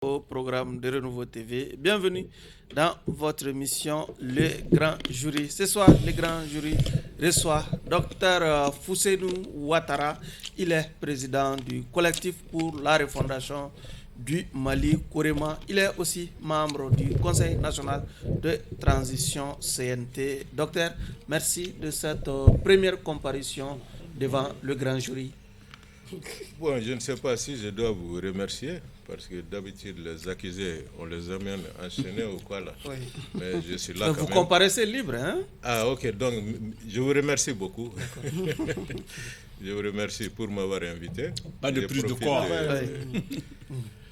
au programme de Renouveau TV. Bienvenue dans votre émission Le Grand Jury. Ce soir, le Grand Jury reçoit Dr Fousseïnou Ouattara. Il est président du collectif pour la refondation du Mali, Korema. Il est aussi membre du Conseil national de transition CNT. Docteur, merci de cette première comparution devant le Grand Jury. Bon, je ne sais pas si je dois vous remercier, parce que d'habitude, les accusés, on les amène enchaînés ou quoi là. Oui. Mais je suis là quand quand vous même. comparaissez libre, hein? Ah, ok, donc je vous remercie beaucoup. Je vous remercie pour m'avoir invité. Pas de plus de quoi.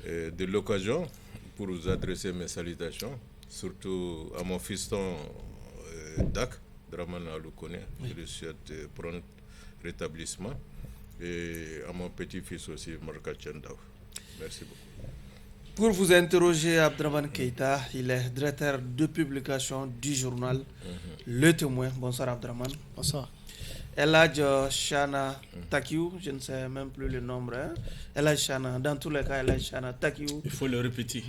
De l'occasion pour vous adresser mes salutations, surtout à mon fiston Dak, Draman Aloukoné, je lui souhaite prompt rétablissement, et à mon petit-fils aussi, Marka Tchendaw. Merci beaucoup. Pour vous interroger, Abdraman Keïta, il est directeur de publication du journal Le Témoin. Bonsoir Abdraman. Bonsoir. Eladj Chana Takiou, je ne sais même plus le nombre. Hein? Eladj Chana, dans tous les cas, Eladj Chana Takiou. Il faut le répéter.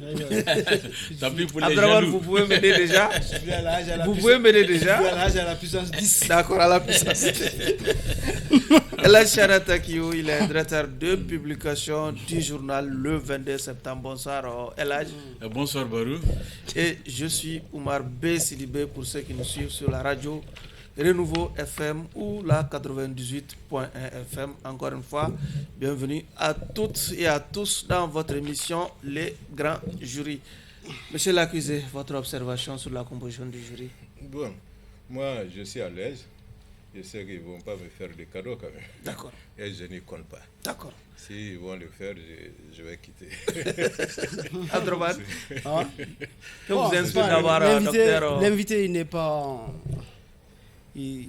Tant pis pour les Abdraman, jaloux. vous pouvez m'aider déjà? Vous pouvez m'aider déjà? À la puissance 10. D'accord, à la puissance. Eladj Chana Takiou, il est directeur de publication du journal Le 22 septembre. Bonsoir Eladj. Bonsoir Barou. Et je suis Oumar B. Sidibé pour ceux qui nous suivent sur la radio Renouveau FM ou la 98.1 FM. Encore une fois, bienvenue à toutes et à tous dans votre émission Les Grands Jurys. Monsieur l'accusé, votre observation sur la composition du jury? Bon, moi je suis à l'aise. Je sais qu'ils ne vont pas me faire des cadeaux quand même. D'accord. Et je n'y compte pas. D'accord. S'ils vont le faire, je vais quitter. Abdraman, que Bon, vous inspire d'avoir un docteur... L'invité, il n'est pas... Il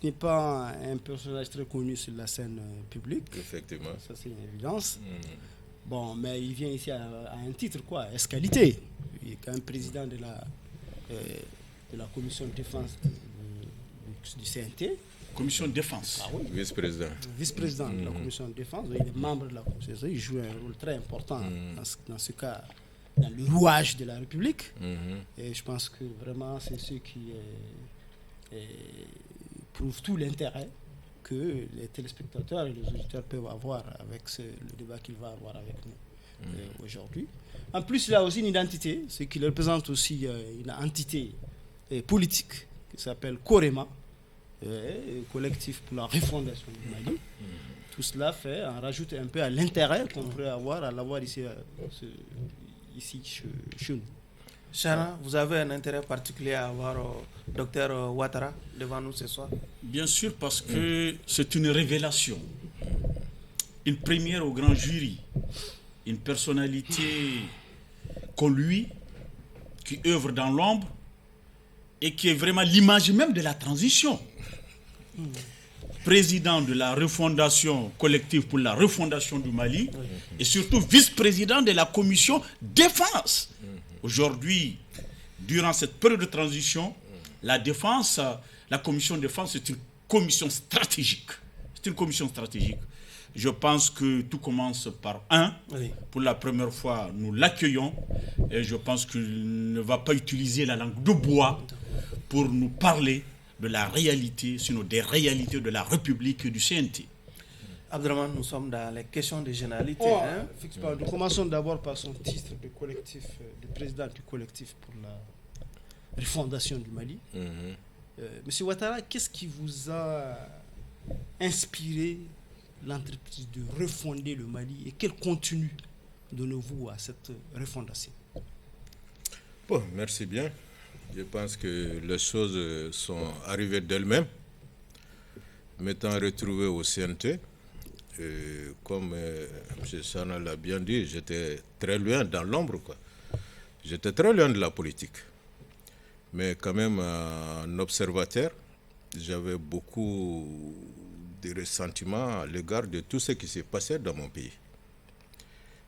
n'est pas un personnage très connu sur la scène publique. Effectivement. Ça, c'est une évidence. Bon, mais il vient ici à un titre, quoi, escalité. Il est quand même président de la commission de défense du CNT. Commission de défense. Ah oui. Vice-président. Vice-président de la commission de défense. Il est membre de la commission de défense. Il joue un rôle très important dans ce cas, dans le rouage de la République. Et je pense que vraiment, c'est ce qui prouve tout l'intérêt que les téléspectateurs et les auditeurs peuvent avoir avec le débat qu'il va avoir avec nous aujourd'hui. En plus, il a aussi une identité, ce qui représente aussi une entité politique qui s'appelle Korema, collectif pour la refondation du Mali. Tout cela fait, on rajoute un peu à l'intérêt qu'on pourrait avoir à l'avoir ici chez nous. Chana, vous avez un intérêt particulier à avoir Dr Ouattara devant nous ce soir? Bien sûr, parce que c'est une révélation. Une première au grand jury. Une personnalité comme lui, qui œuvre dans l'ombre et qui est vraiment l'image même de la transition. Président de la refondation collective pour la refondation du Mali et surtout vice-président de la commission défense. Aujourd'hui, durant cette période de transition, la défense, la commission de défense, c'est une commission stratégique. C'est une commission stratégique. Je pense que tout commence par un. Oui. Pour la première fois, nous l'accueillons et je pense qu'il ne va pas utiliser la langue de bois pour nous parler de la réalité, sinon des réalités de la République et du CNT. Abdraman, nous sommes dans les questions de généralité. Effectivement, nous commençons d'abord par son titre de collectif, de président du collectif pour la refondation du Mali. Monsieur Ouattara, qu'est-ce qui vous a inspiré l'entreprise de refonder le Mali et quel contenu donnez-vous à cette refondation? Bon, merci bien. Je pense que les choses sont arrivées d'elles-mêmes. M'étant retrouvé au CNT, comme M. Chana l'a bien dit, j'étais très loin dans l'ombre, quoi. J'étais très loin de la politique. Mais quand même, en observateur, j'avais beaucoup de ressentiments à l'égard de tout ce qui s'est passé dans mon pays.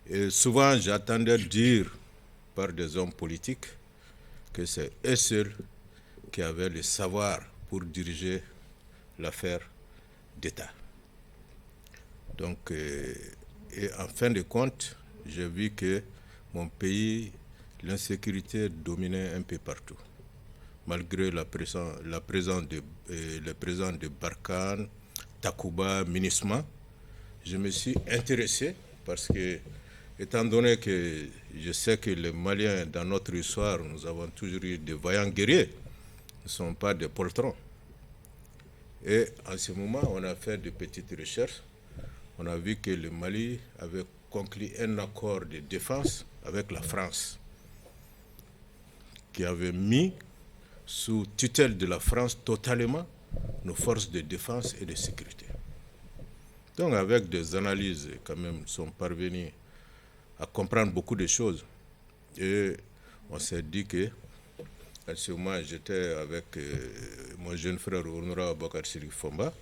Et souvent, j'attendais dire par des hommes politiques que c'est eux seuls qui avaient le savoir pour diriger l'affaire d'État. Donc, et en fin de compte, j'ai vu que mon pays, l'insécurité dominait un peu partout. Malgré la présence de Barkhane, Takuba, MINUSMA, je me suis intéressé parce que, étant donné que je sais que les Maliens, dans notre histoire, nous avons toujours eu des vaillants guerriers, ne sont pas des poltrons. Et en ce moment, on a fait de petites recherches. On a vu que le Mali avait conclu un accord de défense avec la France, qui avait mis sous tutelle de la France totalement nos forces de défense et de sécurité. Donc avec des analyses, quand même, nous sommes parvenus à comprendre beaucoup de choses. Et on s'est dit que, à ce moment, j'étais avec mon jeune frère Honorable Aboubakar Sirif Fomba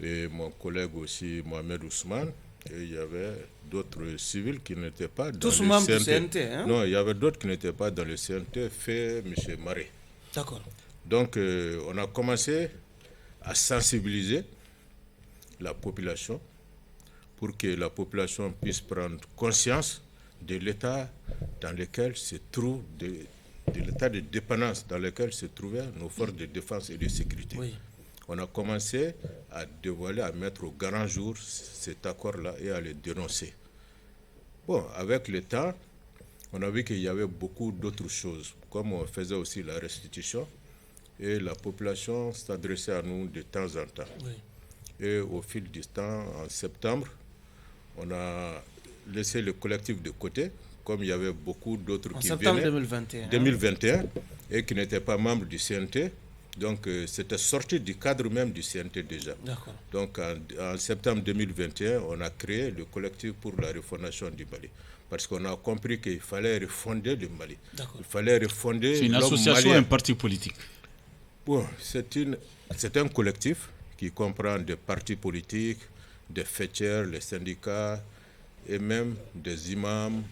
et mon collègue aussi Mohamed Ousmane. Et il y avait d'autres civils qui n'étaient pas dans tous le membres CNT. du CNT, hein? Non, il y avait d'autres qui n'étaient pas dans le CNT, fait M. Maré. D'accord. Donc, on a commencé à sensibiliser la population pour que la population puisse prendre conscience de l'état dans lequel se trouve, de l'état de dépendance dans lequel se trouvaient nos forces de défense et de sécurité. Oui. On a commencé à dévoiler, à mettre au grand jour cet accord-là et à le dénoncer. Bon, avec le temps, on a vu qu'il y avait beaucoup d'autres choses, comme on faisait aussi la restitution, et la population s'adressait à nous de temps en temps. Oui. Et au fil du temps, en septembre, on a laissé le collectif de côté, comme il y avait beaucoup d'autres qui venaient. En septembre 2021, et qui n'étaient pas membres du CNT. Donc, c'était sorti du cadre même du CNT déjà. D'accord. Donc, en septembre 2021, on a créé le collectif pour la refondation du Mali. Parce qu'on a compris qu'il fallait refonder le Mali. D'accord. Il fallait refonder. C'est une association ou un parti politique? Bon, c'est un collectif qui comprend des partis politiques, des fêtières, les syndicats, et même des imams,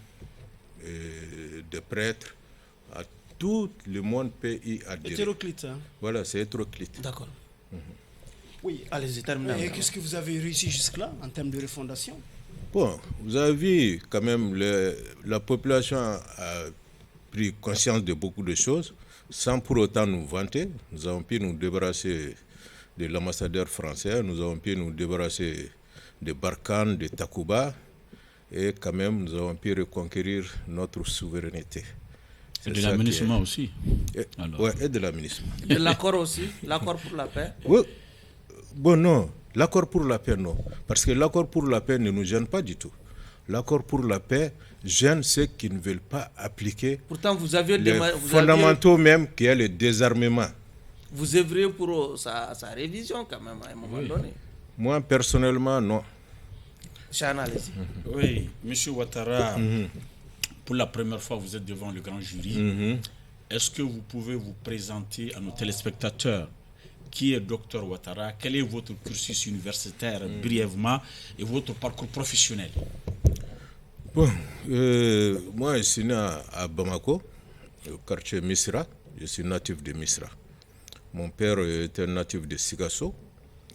des prêtres. Tout le monde peut y adhérer. Hétéroclite. Hein? Voilà, c'est hétéroclite. D'accord. Oui. Allez-y, terminez. Et qu'est-ce que vous avez réussi jusque-là en termes de refondation? Bon, vous avez vu quand même, la population a pris conscience de beaucoup de choses, sans pour autant nous vanter. Nous avons pu nous débarrasser de l'ambassadeur français, nous avons pu nous débarrasser de Barkhane, de Takuba, et quand même nous avons pu reconquérir notre souveraineté. Et de l'aménagement aussi. Oui, et de l'aménagement. Et l'accord aussi, l'accord pour la paix? Oui. Bon, non, l'accord pour la paix, non. Parce que l'accord pour la paix ne nous gêne pas du tout. L'accord pour la paix gêne ceux qui ne veulent pas appliquer. Pourtant, vous aviez les fondamentaux même, qui est le désarmement. Vous œuvrez pour sa révision quand même à un moment donné. Moi, personnellement, non. Chana, allez-y. Oui, M. Ouattara, pour la première fois, vous êtes devant le grand jury. Est-ce que vous pouvez vous présenter à nos téléspectateurs qui est Dr Ouattara? Quel est votre cursus universitaire brièvement et votre parcours professionnel? Bon, moi, je suis né à Bamako, au quartier Misra. Je suis natif de Misra. Mon père était natif de Sigasso,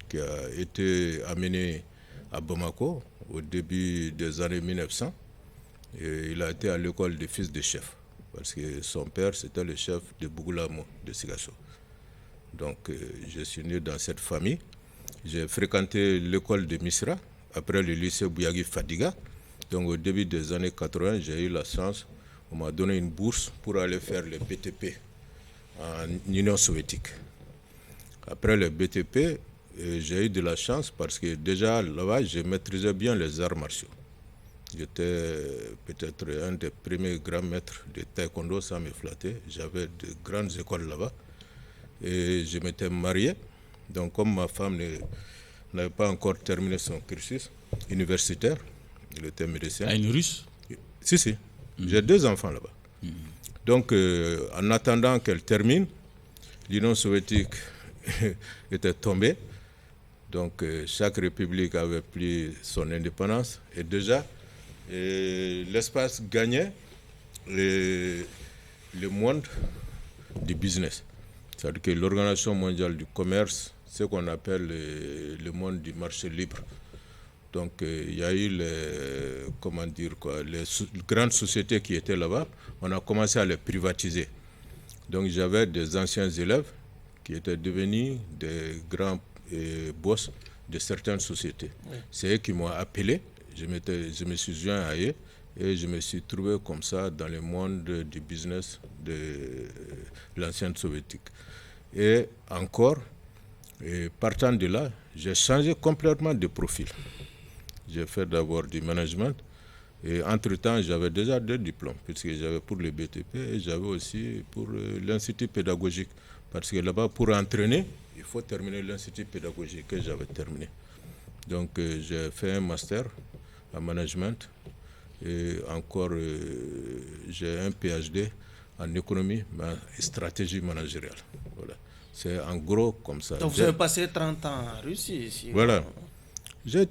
qui a été amené à Bamako au début des années 1900. Et il a été à l'école des fils de chef, parce que son père, c'était le chef de Bougoulamo, de Sigasso. Donc, je suis né dans cette famille. J'ai fréquenté l'école de Misra, après le lycée Bouyagui Fadiga. Donc, au début des années 80, j'ai eu la chance, on m'a donné une bourse pour aller faire le BTP en Union soviétique. Après le BTP, j'ai eu de la chance parce que déjà là-bas, je maîtrisais bien les arts martiaux. J'étais peut-être un des premiers grands maîtres de taekwondo sans me flatter. J'avais de grandes écoles là-bas. Et je m'étais marié. Donc comme ma femme n'avait pas encore terminé son cursus universitaire, il était médecin. Une Russe? Si. J'ai 2 enfants là-bas. Donc en attendant qu'elle termine, l'Union soviétique était tombée. Donc chaque république avait pris son indépendance. Et déjà, l'espace gagnait le monde du business. C'est-à-dire que l'Organisation mondiale du commerce, ce qu'on appelle le monde du marché libre. Donc il y a eu les grandes sociétés qui étaient là-bas. On a commencé à les privatiser. Donc j'avais des anciens élèves qui étaient devenus des grands boss de certaines sociétés. Oui. C'est eux qui m'ont appelé. Je me suis joint à eux et je me suis trouvé comme ça dans le monde du business de l'ancienne soviétique. Et encore, partant de là, j'ai changé complètement de profil. J'ai fait d'abord du management et entre-temps, j'avais déjà 2 diplômes, puisque j'avais pour le BTP et j'avais aussi pour l'Institut pédagogique. Parce que là-bas, pour entraîner, il faut terminer l'Institut pédagogique que j'avais terminé. Donc, j'ai fait un master en management et encore, j'ai un PhD en économie et stratégie managériale. Voilà. C'est en gros comme ça. Donc, vous avez passé 30 ans en Russie ici. Voilà. J'ai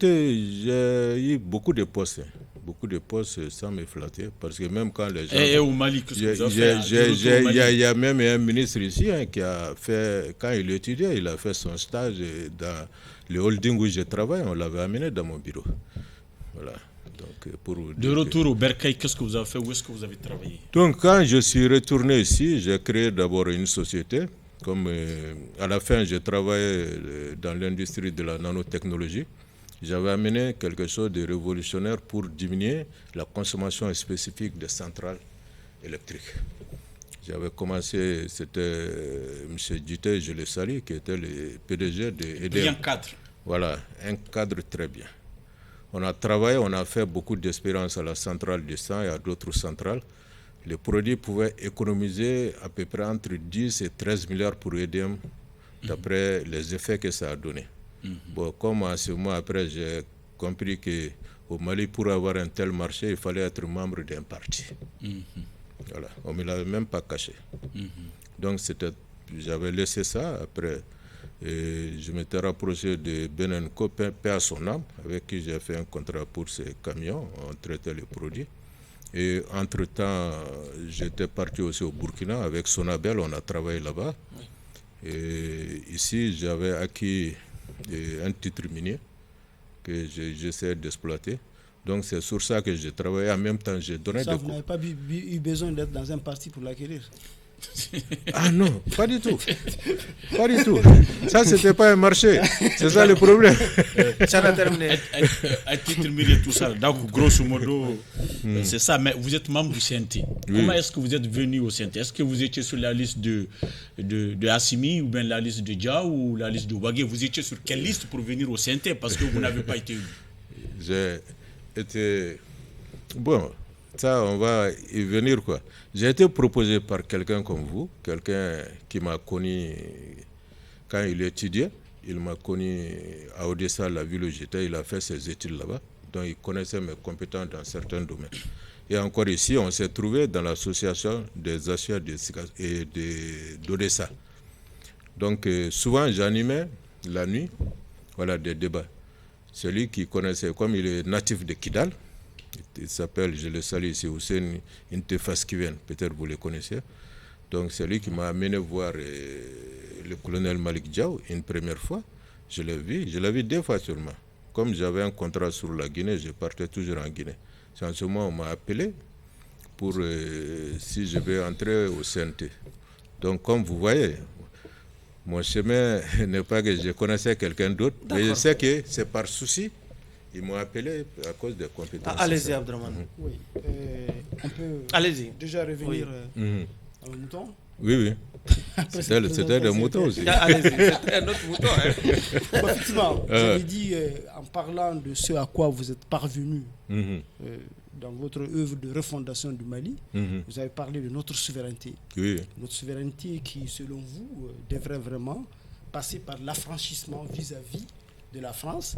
eu beaucoup de postes sans me flatter, parce que même quand les gens... Et au Mali, qu'est-ce que vous avez fait? Il y a même un ministre ici qui a fait, quand il étudiait, il a fait son stage dans le holding où je travaille, on l'avait amené dans mon bureau. Voilà. Donc, de retour au Bercail, qu'est-ce que vous avez fait? Où est-ce que vous avez travaillé? Donc quand je suis retourné ici, j'ai créé d'abord une société. À la fin, j'ai travaillé dans l'industrie de la nanotechnologie. J'avais amené quelque chose de révolutionnaire pour diminuer la consommation spécifique des centrales électriques. J'avais commencé, c'était M. Duté, je le salue, qui était le PDG de EDF. Brillant cadre. Voilà, un cadre très bien. On a travaillé, on a fait beaucoup d'expériences à la centrale de Sang et à d'autres centrales. Les produits pouvaient économiser à peu près entre 10 et 13 milliards pour EDM, d'après les effets que ça a donné. Bon, comme en ce moment après, j'ai compris qu'au Mali, pour avoir un tel marché, il fallait être membre d'un parti. Voilà, on ne me l'avait même pas caché. Donc, j'avais laissé ça. Après, je m'étais rapproché de Benenco, paix à son âme, avec qui j'ai fait un contrat pour ces camions. On traitait les produits. Et entre-temps, j'étais parti aussi au Burkina avec Sonabel, on a travaillé là-bas. Et ici, j'avais acquis un titre minier que j'essaie d'exploiter. Donc c'est sur ça que j'ai travaillé. En même temps, j'ai donné des cours. Vous n'avez pas eu besoin d'être dans un parti pour l'acquérir? Ah non, pas du tout. Pas du tout. Ça, c'était pas un marché. C'est ça le problème. Ça a terminé. À titre minier, tout ça. Donc, grosso modo, c'est ça. Mais vous êtes membre du CNT. Oui. Comment est-ce que vous êtes venu au CNT? Est-ce que vous étiez sur la liste de Assimi ou bien la liste de Dia ou la liste de Ouagé? Vous étiez sur quelle liste pour venir au CNT parce que vous n'avez pas été élu? J'ai été... Bon, ça, on va y venir, quoi. J'ai été proposé par quelqu'un comme vous, quelqu'un qui m'a connu quand il étudiait. Il m'a connu à Odessa, la ville où j'étais. Il a fait ses études là-bas. Donc, il connaissait mes compétences dans certains domaines. Et encore ici, on s'est trouvé dans l'association des achats d'Odessa. Donc, souvent, j'animais la nuit, voilà, des débats. Celui qui connaissait, comme il est natif de Kidal, il s'appelle, je le salue ici, Hussein Intefaskiven, peut-être vous le connaissez. Donc c'est lui qui m'a amené voir le colonel Malik Diaw une première fois. Je l'ai vu 2 fois seulement. Comme j'avais un contrat sur la Guinée, je partais toujours en Guinée. C'est en ce moment on m'a appelé pour si je vais entrer au CNT. Donc comme vous voyez, mon chemin n'est pas que je connaissais quelqu'un d'autre, mais je sais que c'est par souci. Ils m'ont appelé à cause des compétences. Allez-y, Abdraman. Oui. On peut déjà revenir à un mouton. Oui. C'était des moutons aussi. Allez-y, c'était un autre mouton. Effectivement, j'avais dit, en parlant de ce à quoi vous êtes parvenu dans votre œuvre de refondation du Mali, vous avez parlé de notre souveraineté. Oui. Notre souveraineté qui, selon vous, devrait vraiment passer par l'affranchissement vis-à-vis de la France.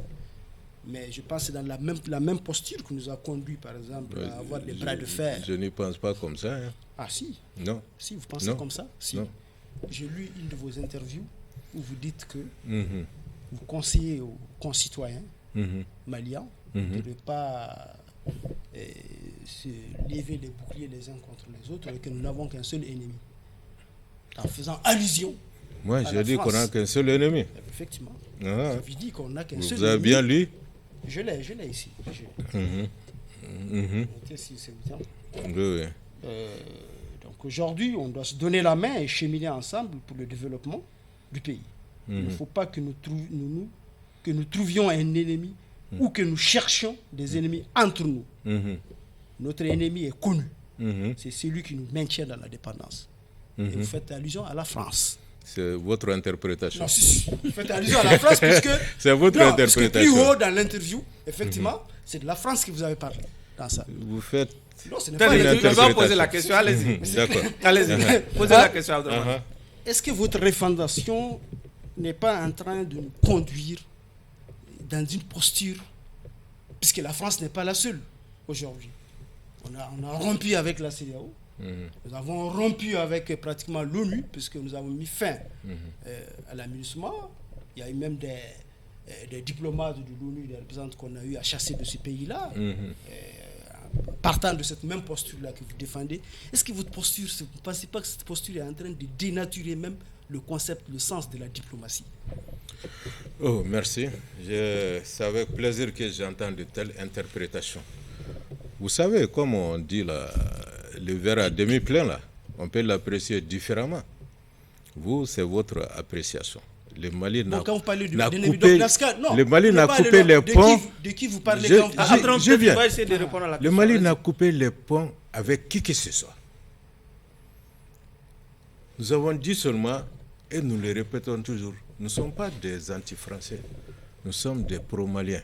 Mais je pense que c'est dans la même posture que nous a conduit, par exemple, à avoir des bras de fer. Je n'y pense pas comme ça. Hein. Ah si? Non. Si, vous pensez comme ça? Si. Non. J'ai lu une de vos interviews où vous dites que vous conseillez aux concitoyens maliens de ne pas se lever les boucliers les uns contre les autres et que nous n'avons qu'un seul ennemi. En faisant allusion. Moi, j'ai dit qu'on n'a qu'un seul ennemi. Effectivement. Ah. Vous avez dit qu'on n'a qu'un seul ennemi. Vous avez bien lu. Je l'ai ici. Oui. Donc aujourd'hui, on doit se donner la main et cheminer ensemble pour le développement du pays. Il ne faut pas que nous trouvions un ennemi ou que nous cherchions des ennemis entre nous. Notre ennemi est connu. C'est celui qui nous maintient dans la dépendance. Et vous faites allusion à la France. C'est votre interprétation. Non, si. Vous faites allusion à la France puisque... C'est votre interprétation. Parce que plus haut dans l'interview, effectivement, c'est de la France que vous avez parlé dans ça. Vous faites... Non, ce n'est On pas va poser la question, allez-y. D'accord. Allez-y, posez la question à Abdraman. Est-ce que votre refondation n'est pas en train de nous conduire dans une posture, puisque la France n'est pas la seule aujourd'hui. On a rompu avec la CEDEAO, nous avons rompu avec pratiquement l'ONU, puisque nous avons mis fin à l'amusement. Il y a eu même des diplomates de l'ONU, des représentants qu'on a eu à chasser de ce pays-là. Partant de cette même posture-là que vous défendez, est-ce que votre posture, vous ne pensez pas que cette posture est en train de dénaturer même le concept, le sens de la diplomatie? Oh, merci. C'est avec plaisir que j'entends de telles interprétations. Vous savez, comme on dit là, le verre à demi plein, là, on peut l'apprécier différemment. Vous, c'est votre appréciation. Le Mali n'a coupé les ponts. De qui vous parlez? Je viens. On va essayer de répondre à la question. Le Mali n'a coupé les ponts avec qui que ce soit. Nous avons dit seulement, et nous le répétons toujours, nous ne sommes pas des anti-français, nous sommes des pro-maliens.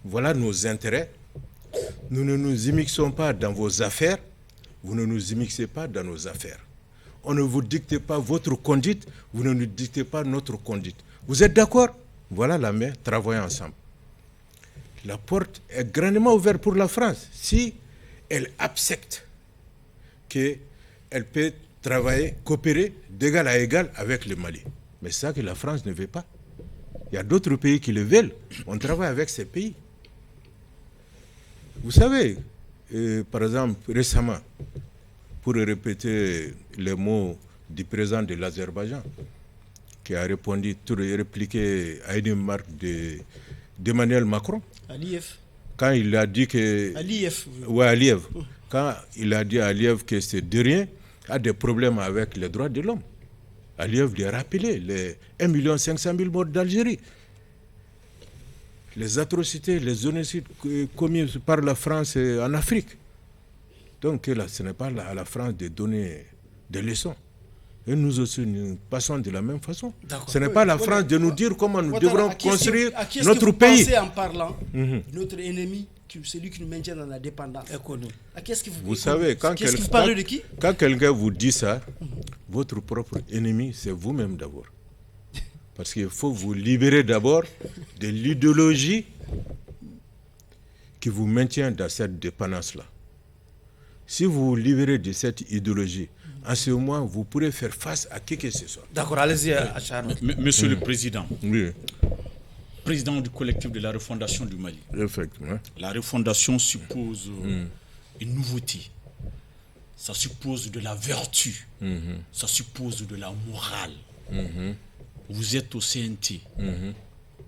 Voilà nos intérêts. Nous ne nous immixons pas dans vos affaires, vous ne nous immixez pas dans nos affaires. On ne vous dicte pas votre conduite, vous ne nous dictez pas notre conduite. Vous êtes d'accord? Voilà la main, travaillons ensemble. La porte est grandement ouverte pour la France. Si elle accepte qu'elle peut travailler, coopérer d'égal à égal avec le Mali. Mais c'est ça que la France ne veut pas. Il y a d'autres pays qui le veulent. On travaille avec ces pays. Vous savez, par exemple, récemment, pour répéter les mots du président de l'Azerbaïdjan, qui a répliqué à une remarque d'Emmanuel Macron. Aliyev. Quand il a dit que... Aliyev. Oui, Aliyev. Quand il a dit à Aliyev que c'est de rien, a des problèmes avec les droits de l'homme. Aliyev lui a rappelé les 1 500 000 morts d'Algérie. Les atrocités, les génocides commis par la France en Afrique. Donc là, ce n'est pas à la France de donner des leçons. Et nous aussi, nous passons de la même façon. Ce n'est pas la France de nous dire comment nous devrons construire notre pays. Pensez en parlant notre ennemi, celui qui nous maintient dans la dépendance. Vous savez, quand quelqu'un vous dit ça, votre propre ennemi, c'est vous-même d'abord. Parce qu'il faut vous libérer d'abord de l'idéologie qui vous maintient dans cette dépendance-là. Si vous vous libérez de cette idéologie, en ce moment, vous pourrez faire face à qui que ce soit. D'accord, allez-y, Achano. Monsieur le Président, oui. Président du collectif de la refondation du Mali. Effectivement. La refondation suppose une nouveauté. Ça suppose de la vertu. Ça suppose de la morale. Vous êtes au CNT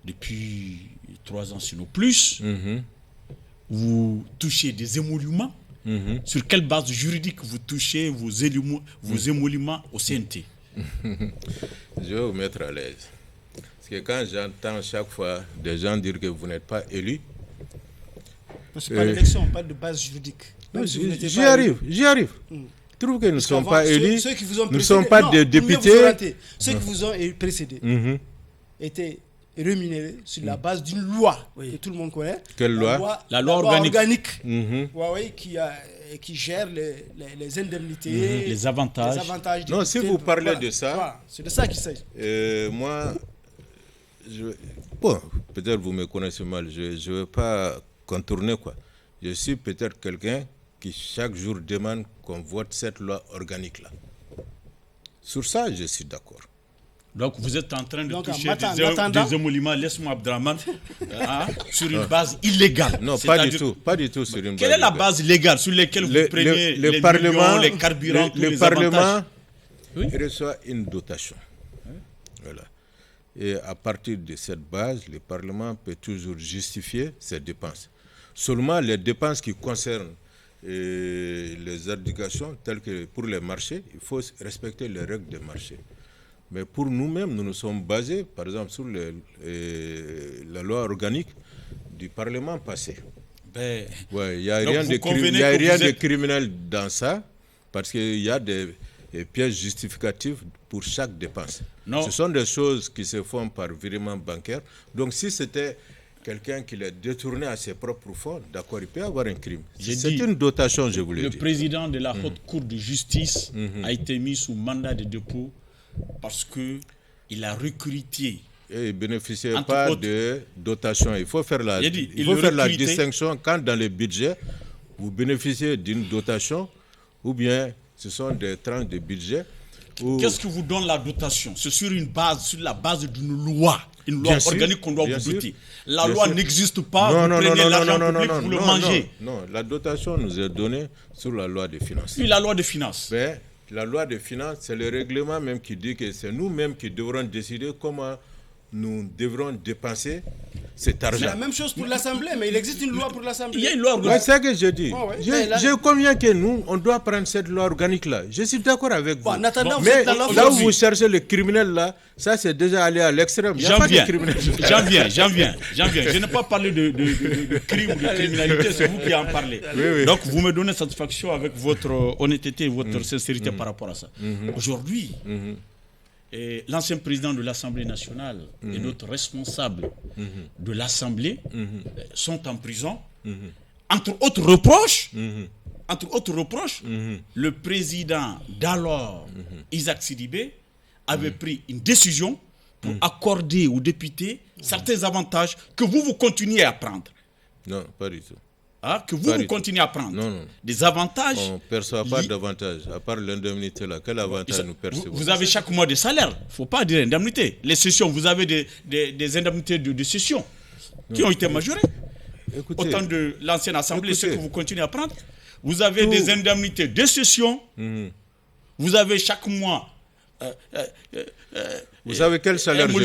depuis 3 ans, sinon plus. Vous touchez des émoluments. Sur quelle base juridique vous touchez vos émoluments au CNT? Je vais vous mettre à l'aise. Parce que quand j'entends chaque fois des gens dire que vous n'êtes pas élu... C'est pas l'élection, pas de base juridique. J'y arrive. Je trouve que nous ne sommes pas élus, nous ne sommes pas des députés. Ceux qui vous ont précédés étaient rémunérés sur la base d'une loi que tout le monde connaît. Quelle loi? La loi organique. Qui gère les indemnités, les avantages. Non, si vous parlez de ça, c'est de ça qu'il s'agit. Moi, peut-être vous me connaissez mal, je ne veux pas contourner quoi. Je suis peut-être quelqu'un qui chaque jour demande qu'on vote cette loi organique-là. Sur ça, je suis d'accord. Donc vous êtes en train de toucher des émoluments, laisse-moi Abdraman, sur une base illégale. Non, pas du tout sur une base. Quelle est la base légale sur laquelle vous prenez les millions, les carburants, tous les avantages? Le Parlement reçoit une dotation. Voilà. Et à partir de cette base, le Parlement peut toujours justifier ses dépenses. Seulement les dépenses qui concernent les indications, telles que pour les marchés, il faut respecter les règles des marchés. Mais pour nous-mêmes, nous nous sommes basés, par exemple, sur la loi organique du Parlement passé. Il n'y a rien de criminel dans ça, parce qu'il y a des pièces justificatives pour chaque dépense. Ce sont des choses qui se font par virement bancaire. Donc si c'était quelqu'un qui les détournait à ses propres fonds, d'accord, il peut avoir un crime. C'est une dotation, je vous l'ai dit. Le président de la Haute Cour de justice a été mis sous mandat de dépôt parce qu'il a recruté. Et il ne bénéficiait pas de dotation. Il faut faire la distinction quand dans le budget, vous bénéficiez d'une dotation ou bien ce sont des tranches de budget. Qu'est-ce qui vous donne la dotation? C'est sur la base d'une loi. Une loi organique qu'on doit vous doter. La loi n'existe pas, vous prenez l'argent public, vous le mangez. Non, la dotation nous est donnée sur la loi des finances. Oui, la loi des finances. Mais la loi des finances, c'est le règlement même qui dit que c'est nous-mêmes qui devrons décider comment nous devrons dépenser cet argent. C'est la même chose pour l'Assemblée, mais il existe une loi pour l'Assemblée. Il y a une loi organique. C'est ça que je dis. Je conviens que nous, on doit prendre cette loi organique-là. Je suis d'accord avec vous. En attendant, mais là où vous cherchez le criminel, là, ça c'est déjà aller à l'extrême. Il n'y a pas de criminel. J'en viens. Je n'ai pas parlé de crime ou de criminalité, c'est vous qui en parlez. Oui. Donc vous me donnez satisfaction avec votre honnêteté et votre sincérité par rapport à ça. Aujourd'hui, et l'ancien président de l'Assemblée nationale et notre responsable de l'Assemblée sont en prison. Entre autres reproches, le président d'alors, Isaac Sidibé, avait pris une décision pour accorder aux députés certains avantages que vous continuez à prendre. Non, pas du tout. Que vous continuez à prendre. Non. Des avantages. On ne perçoit pas d'avantages, à part l'indemnité là. Quel avantage nous percevons? Vous avez chaque mois des salaires. Il ne faut pas dire indemnité. Les sessions, vous avez des indemnités de session qui ont été majorées. Écoutez, au temps de l'ancienne Assemblée, ce que vous continuez à prendre. Vous avez des indemnités de session. Vous avez chaque mois. Vous savez quel salaire je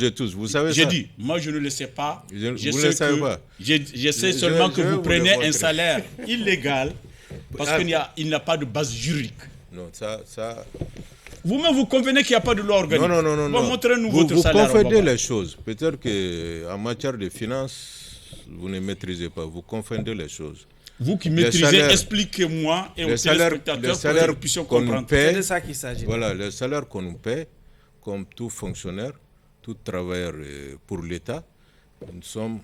touche? Vous savez ça? J'ai dit, moi je ne le sais pas. Vous ne le savez pas. Je sais seulement que vous prenez un salaire illégal parce qu'il n'y a pas de base juridique. Non, ça... Vous-même, vous convenez qu'il n'y a pas de loi organique. Non. Montrez-nous votre salaire. Vous confondez les choses. Peut-être qu'en matière de finances, vous ne maîtrisez pas. Vous confondez les choses. Vous qui maîtrisez, expliquez-moi et aux téléspectateurs pour que nous puissions comprendre. C'est de ça qu'il s'agit. Voilà, les salaires qu'on nous paie, comme tout fonctionnaire, tout travailleur pour l'État, nous sommes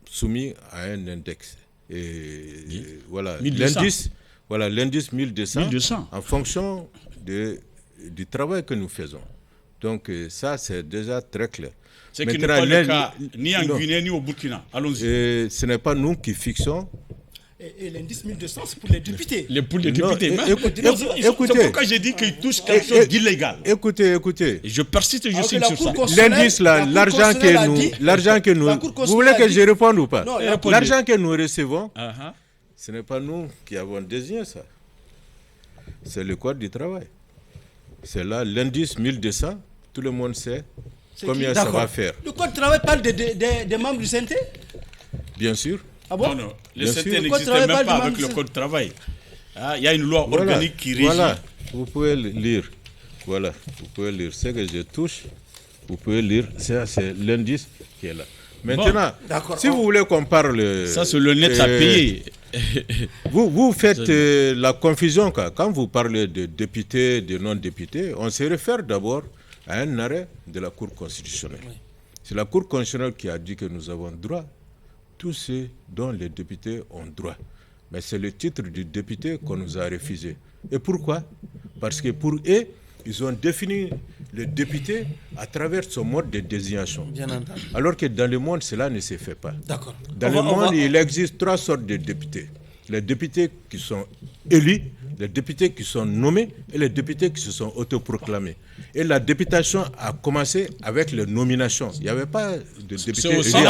soumis à un index. Et voilà, l'indice 1200 en fonction du travail que nous faisons. Donc ça, c'est déjà très clair. C'est que n'est pas le cas ni en Guinée ni au Burkina. Allons-y. Ce n'est pas nous qui fixons. Et l'indice 1200, c'est pour les députés. Pour les députés. Écoutez, c'est pourquoi j'ai dit qu'ils touchent quelque chose d'illégal. Écoutez. Et je persiste, je suis sur ça. L'indice là, l'argent que nous... Vous voulez que je réponde ou pas? L'argent que nous recevons, ce n'est pas nous qui avons désigné ça. C'est le code du travail. C'est là l'indice 1200, tout le monde sait combien ça va faire. Le code du travail parle des membres du CNT? Bien sûr. Ah bon? Non, le CNT n'existait même pas avec le code du travail. Il y a une loi organique qui régit. Voilà, vous pouvez lire. Voilà, vous pouvez lire ce que je touche. Vous pouvez lire, c'est l'indice qui est là. Maintenant, si vous voulez qu'on parle... Ça, c'est le net à payer. Vous faites la confusion. Quand vous parlez de députés, de non-députés, on se réfère d'abord à un arrêt de la Cour constitutionnelle. Oui. C'est la Cour constitutionnelle qui a dit que nous avons droit, tout ce dont les députés ont droit. Mais c'est le titre du député qu'on nous a refusé. Et pourquoi? Parce que pour eux, ils ont défini le député à travers son mode de désignation. Bien entendu. Alors que dans le monde, cela ne se fait pas. D'accord. Dans le monde, il existe 3 sortes de députés. Les députés qui sont élus, les députés qui sont nommés et les députés qui se sont autoproclamés. Et la députation a commencé avec les nominations. Il n'y avait pas de députés élus. C'est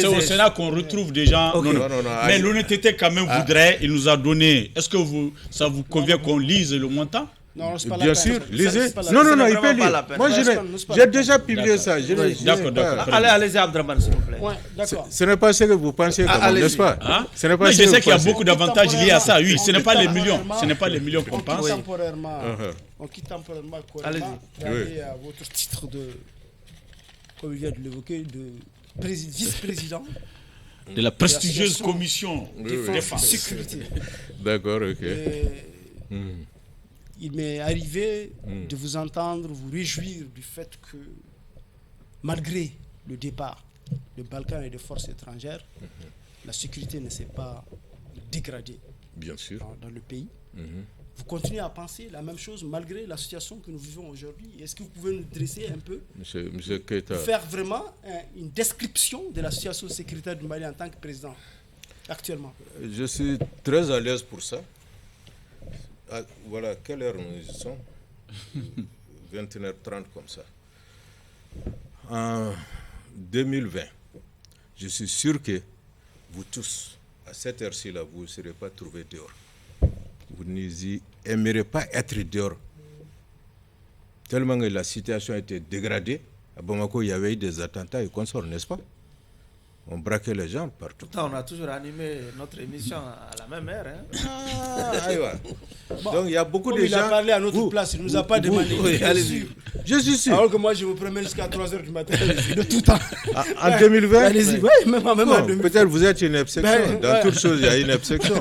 au Sénat qu'on retrouve des gens. Okay. Non, mais l'honnêteté quand même voudrait, il nous a donné. Est-ce que ça vous convient qu'on lise le montant? Non, c'est pas la Bien peine. sûr, Ça, lisez. c'est pas la Non, peine. non, non, il vraiment peut pas lire. la peine. Moi, C'est pas j'ai la déjà publié ça. D'accord, d'accord. Allez-y, Abdraman, s'il vous plaît. Ouais, d'accord. Ce n'est pas ce que vous pensez, quand même, allez-y. n'est-ce pas? Hein? Ce n'est pas Mais ce je que sais vous qu'il y a pensez. beaucoup d'avantages liés à ça, oui. Ce n'est pas les millions. Temporairement. Ce n'est pas les millions qu'on On quitte pense. temporairement, Uh-huh. on quitte temporairement Allez-y. pour aller à votre titre de, comme il vient de l'évoquer, de vice-président De la prestigieuse L'association commission défense, défense. sécurité. D'accord, ok. Il m'est arrivé de vous entendre vous réjouir du fait que, malgré le départ de Balkans et des forces étrangères, la sécurité ne s'est pas dégradée Bien sûr. dans le pays. Vous continuez à penser la même chose malgré la situation que nous vivons aujourd'hui. Est-ce que vous pouvez nous dresser un peu, Monsieur Keita. faire vraiment une description de la situation sécuritaire du Mali en tant que président actuellement? Je suis très à l'aise pour ça. Ah, voilà, quelle heure nous y sommes? 21h30 comme ça. En 2020, je suis sûr que vous tous, à cette heure-ci, là, vous ne serez pas trouvés dehors. Vous n'aimerez pas être dehors. Tellement que la situation a été dégradée. À Bamako, il y avait eu des attentats et consorts, n'est-ce pas? On braquait les gens partout. Pourtant, on a toujours animé notre émission à la même heure. Hein. Ah, aïwa. Donc il y a beaucoup Comme de il gens. a parlé à notre place, il ne nous a pas demandé. Oui, allez-y. Je suis sûr. Alors que moi, je me promène jusqu'à 3h du matin, de tout temps. En 2020, Allez-y, ouais, même en bon, 2020. peut-être vous êtes une exception. Ben, Dans ouais. toute chose, il y a une exception.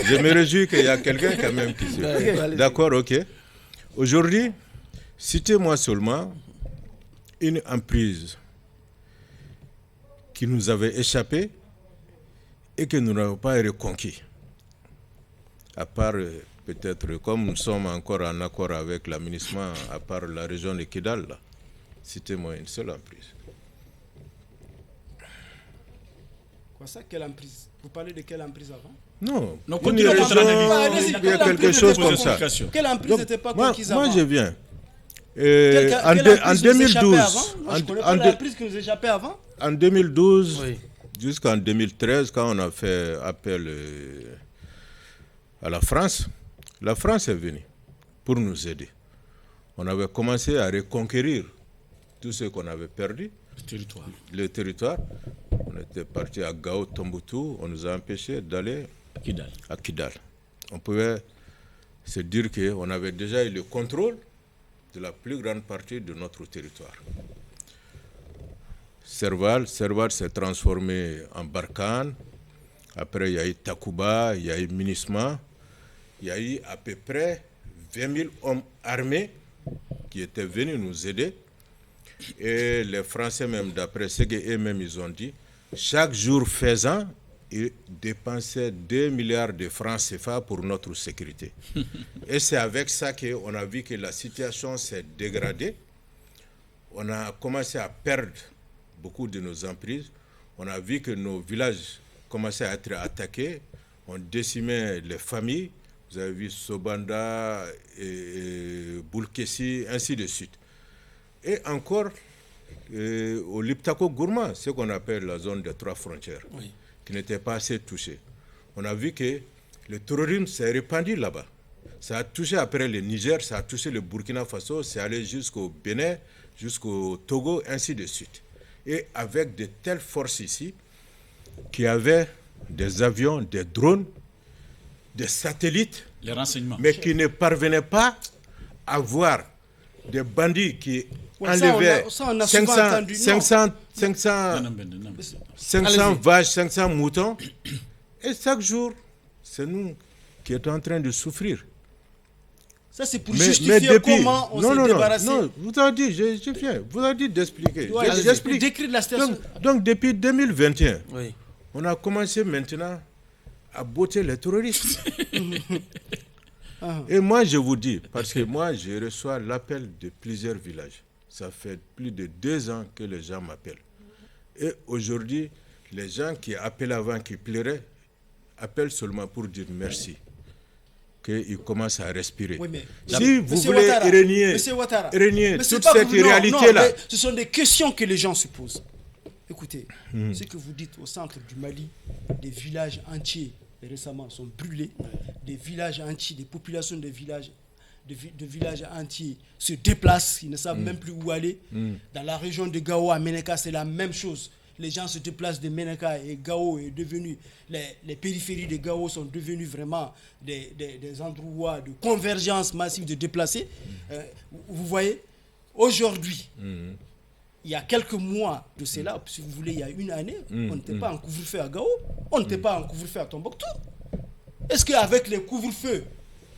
Je me réjouis qu'il y a quelqu'un quand même qui suit. Allez-y. D'accord, ok. Aujourd'hui, citez-moi seulement une emprise qui nous avait échappé et que nous n'avons pas reconquis. À part peut-être, comme nous sommes encore en accord avec l'aménagement, à part la région de Kidal, là, citez-moi une seule emprise. Quoi ça, quelle emprise? Vous parlez de quelle emprise avant? Non, Non, une continuez région, votre analyse. Allez-y, ou bien quelle quelque emprise chose n'était comme pas ça. Explication. Quelle emprise Donc, n'était pas moi, conquise avant? moi, je viens. Quelle En emprise nous 2012, échappait avant? Moi, je connais pas l'emprise qui nous échappait avant. en 2012 Oui. jusqu'en 2013, quand on a fait appel à la France est venue pour nous aider. On avait commencé à reconquérir tout ce qu'on avait perdu, le territoire. On était parti à Gao, Tombouctou, on nous a empêchés d'aller Kidal. à Kidal. On pouvait se dire qu'on avait déjà eu le contrôle de la plus grande partie de notre territoire. Serval s'est transformé en Barkhane. Après, il y a eu Takuba, il y a eu Minisma. Il y a eu à peu près 20 000 hommes armés qui étaient venus nous aider. Et les Français, même d'après ce qu'eux-mêmes ils ont dit, chaque jour faisant, ils dépensaient 2 milliards de francs CFA pour notre sécurité. Et c'est avec ça qu'on a vu que la situation s'est dégradée. On a commencé à perdre beaucoup de nos emprises. On a vu que nos villages commençaient à être attaqués. On décimait les familles. Vous avez vu Sobanda, et Boulkessi, ainsi de suite. Et encore, au Liptako Gourma, ce qu'on appelle la zone des 3 frontières, Oui. qui n'était pas assez touchée. On a vu que le terrorisme s'est répandu là-bas. Ça a touché après le Niger, ça a touché le Burkina Faso, c'est allé jusqu'au Bénin, jusqu'au Togo, ainsi de suite. Et avec de telles forces ici, qui avaient des avions, des drones, des satellites, Les renseignements. mais qui ne parvenaient pas à voir des bandits qui Ouais, ça, enlevaient ça, on a souvent entendu. Non. 500 vaches, 500 moutons. Et chaque jour, c'est nous qui sommes en train de souffrir. Ça, c'est pour Mais justifier depuis, comment on s'est débarrassé. non, vous avez dit, je viens, vous avez dit d'expliquer. Ouais, J'explique. décrire la situation. Donc, depuis 2021, Oui. on a commencé maintenant à botter les terroristes. Et moi, je vous dis, parce que moi, je reçois l'appel de plusieurs villages. Ça fait plus de 2 ans que les gens m'appellent. Et aujourd'hui, les gens qui appellent avant, qui pleuraient, appellent seulement pour dire merci. Qu'ils commencent à respirer. Oui, mais Si vous Monsieur voulez Ouattara, régner Monsieur Ouattara, régner mais c'est toute pas cette vous- non, réalité-là, non, mais ce sont des questions que les gens se posent. Écoutez, ce que vous dites au centre du Mali, des villages entiers récemment sont brûlés, des villages entiers, des populations des villages de villages entiers se déplacent, ils ne savent même plus où aller. Dans la région de Gao à Meneka, c'est la même chose. Les gens se déplacent de Meneka et Gao est devenu, les périphéries de Gao sont devenues vraiment des endroits de convergence massive de déplacés. Vous voyez, aujourd'hui, il y a quelques mois de cela, si vous voulez, il y a une année, on n'était pas en couvre-feu à Gao, on n'était pas en couvre-feu à Tombouctou. Est-ce qu'avec les couvre-feux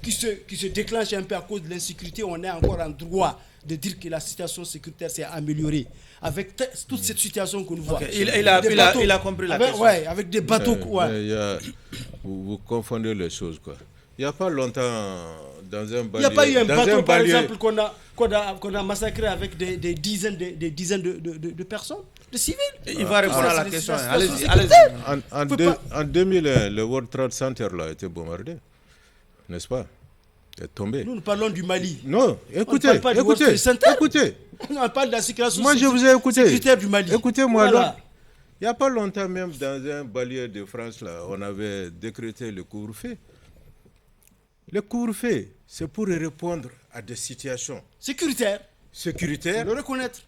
qui se déclenchent un peu à cause de l'insécurité, on est encore en droit de dire que la situation sécuritaire s'est améliorée avec toute cette situation que nous voyons? Il a compris la question. Ouais, avec des bateaux. Vous confondez les choses, quoi. Il n'y a pas longtemps, dans un il n'y a pas eu un bateau, par exemple, qu'on a massacré avec des dizaines de personnes, de civils. Il va répondre à la question. Allez-y. En 2001, le World Trade Center là, a été bombardé, n'est-ce pas? Est tombé. Nous parlons du Mali. Non, écoutez. On parle de la sécurité. Moi, je vous ai écouté. Sécuritaire du Mali. Écoutez-moi, voilà. Il n'y a pas longtemps, même dans un banlieue de France, là, on avait décrété le couvre-feu. Le couvre-feu, c'est pour répondre à des situations sécuritaires. Sécuritaires. Le reconnaître.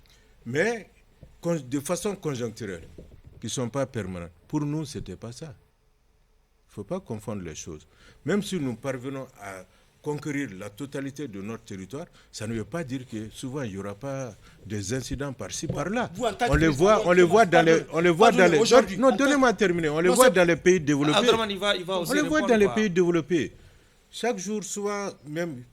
Mais de façon conjoncturelle, qui ne sont pas permanentes. Pour nous, ce n'était pas ça. Il ne faut pas confondre les choses. Même si nous parvenons à conquérir la totalité de notre territoire, ça ne veut pas dire que souvent il n'y aura pas des incidents par-ci, par-là. On les voit dans les... Non, donnez-moi terminer. On les voit dans les pays développés. On les voit dans les pays développés. Chaque jour, souvent, même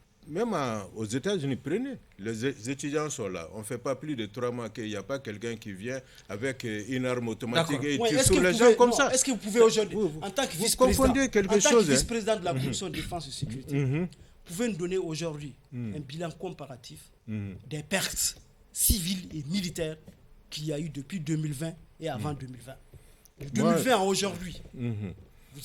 aux États-Unis, prenez, les étudiants sont là. On ne fait pas plus de 3 mois qu'il n'y a pas quelqu'un qui vient avec une arme automatique et tire sur les gens comme ça. Est-ce que vous pouvez aujourd'hui, en tant que vice-président de la Commission de défense et sécurité, vous pouvez nous donner aujourd'hui un bilan comparatif des pertes civiles et militaires qu'il y a eu depuis 2020 et avant 2020? De 2020 à aujourd'hui. Vous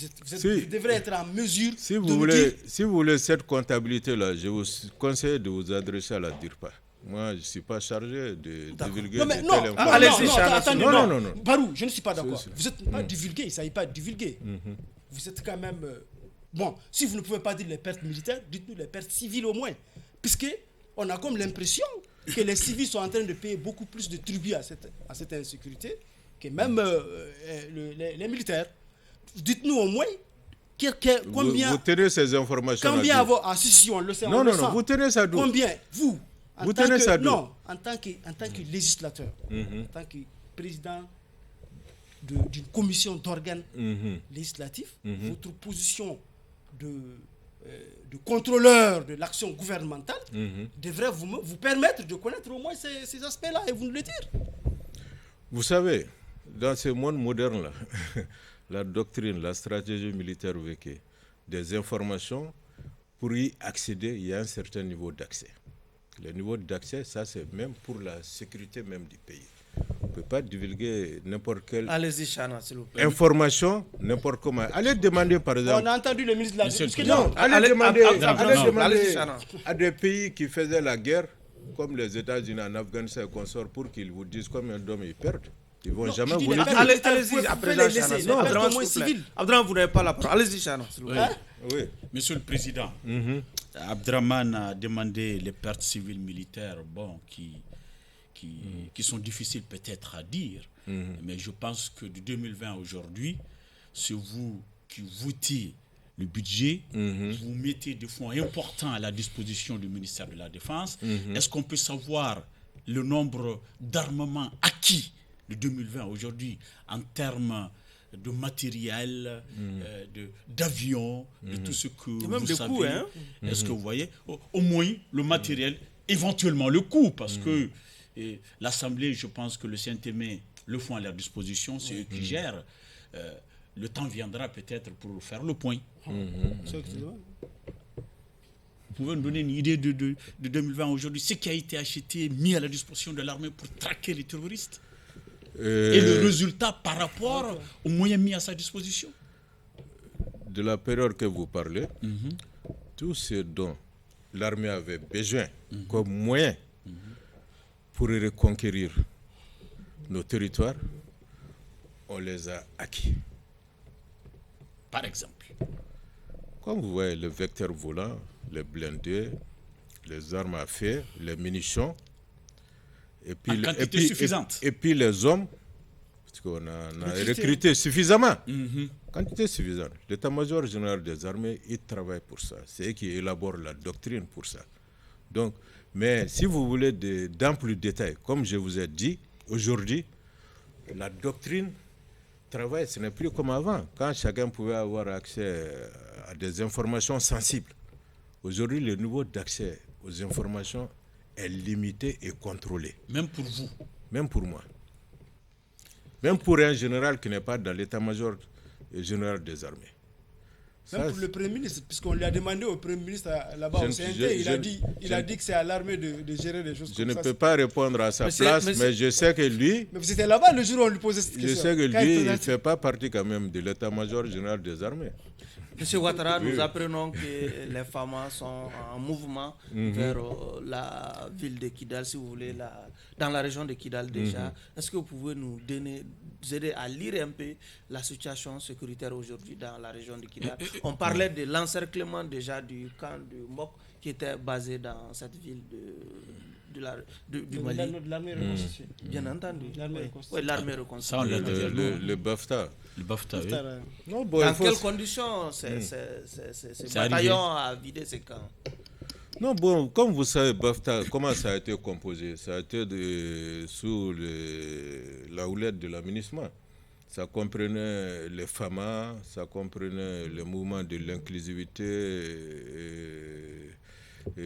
devrez être en mesure Si vous voulez cette comptabilité-là, je vous conseille de vous adresser à la DIRPA. Moi, je ne suis pas chargé de divulguer non. Barou, je ne suis pas d'accord. Vous n'êtes pas divulgué, il ne s'agit pas de divulguer. Vous êtes quand même... Bon, si vous ne pouvez pas dire les pertes militaires, dites-nous les pertes civiles au moins. Puisqu'on a comme l'impression que les civils sont en train de payer beaucoup plus de tribut à cette insécurité que même les militaires. Dites-nous au moins combien... Vous tenez ces informations. Combien si, on le sait. Non, vous tenez ça d'où? Combien, vous tenez ça d'où? Non, en tant que législateur, en tant que président d'une commission d'organes législatifs, votre position de contrôleur de l'action gouvernementale devrait vous permettre de connaître au moins ces aspects-là et vous nous le dire. Vous savez, dans ce monde moderne-là, la doctrine, la stratégie militaire veut que des informations, pour y accéder, il y a un certain niveau d'accès. Le niveau d'accès, ça c'est même pour la sécurité même du pays. On ne peut pas divulguer n'importe quelle information, n'importe comment. Allez demander par exemple... On a entendu le ministre de la Justice. Allez demander à des pays qui faisaient la guerre, comme les États-Unis en Afghanistan et consorts, pour qu'ils vous disent combien d'hommes ils perdent. Ils ne vont jamais vous le dire. Allez-y, après Abdraman, vous n'avez pas la parole. Allez-y, Chana. Oui. Monsieur le Président, Abdraman a demandé les pertes civiles militaires qui sont difficiles peut-être à dire, mais je pense que de 2020 à aujourd'hui, c'est vous qui votez le budget, vous mettez des fonds importants à la disposition du ministère de la Défense. Est-ce qu'on peut savoir le nombre d'armements acquis de 2020 aujourd'hui en termes de matériel, d'avions, de tout ce que vous savez. Coûts, hein? Est-ce que vous voyez au moins le matériel, éventuellement le coût, parce que l'Assemblée, je pense que le CNTM le font à leur disposition, c'est eux qui gèrent. Le temps viendra peut-être pour faire le point. Vous pouvez nous donner une idée de 2020 aujourd'hui, ce qui a été acheté, mis à la disposition de l'armée pour traquer les terroristes? Et le résultat par rapport aux moyens mis à sa disposition? De la période que vous parlez, tout ce dont l'armée avait besoin comme moyen pour reconquérir nos territoires, on les a acquis. Par exemple, comme vous voyez, le vecteur volant, les blindés, les armes à feu, les munitions, et puis, en quantité suffisante. Et puis les hommes, parce qu'on a recruté suffisamment. Quantité suffisante. L'état-major général des armées, il travaille pour ça. C'est eux qui élaborent la doctrine pour ça. Donc, mais si vous voulez d'amples détails, comme je vous ai dit, aujourd'hui, la doctrine travaille, ce n'est plus comme avant, quand chacun pouvait avoir accès à des informations sensibles. Aujourd'hui, le niveau d'accès aux informations est limité et contrôlé. Même pour vous. Même pour moi. Même pour un général qui n'est pas dans l'état-major général des armées. Même pour le Premier ministre, puisqu'on lui a demandé au Premier ministre là-bas au CNT, il a dit que c'est à l'armée de gérer les choses comme ça. Je ne peux pas répondre à sa place, mais je sais que lui... Mais vous étiez là-bas le jour où on lui posait cette question. Je sais que lui, il ne fait pas partie quand même de l'état-major général des armées. Monsieur Ouattara, nous apprenons que les FAMA sont en mouvement vers la ville de Kidal, si vous voulez, dans la région de Kidal déjà. Est-ce que vous pouvez nous aider à lire un peu la situation sécuritaire aujourd'hui dans la région de Kidal? On parlait de l'encerclement déjà du camp de Mok qui était basé dans cette ville du Mali. De l'armée reconstituée. Bien entendu. L'armée reconstituée. Oui, l'armée reconstituée. Le BAFTA. Le BAFTA, oui. Non, bon, dans quelles conditions ce bataillon a vidé ses camps? Non, bon, comme vous savez, BAFTA, comment ça a été composé? Ça a été sous la houlette de l'aménagement. Ça comprenait les FAMA, ça comprenait le mouvement de l'inclusivité,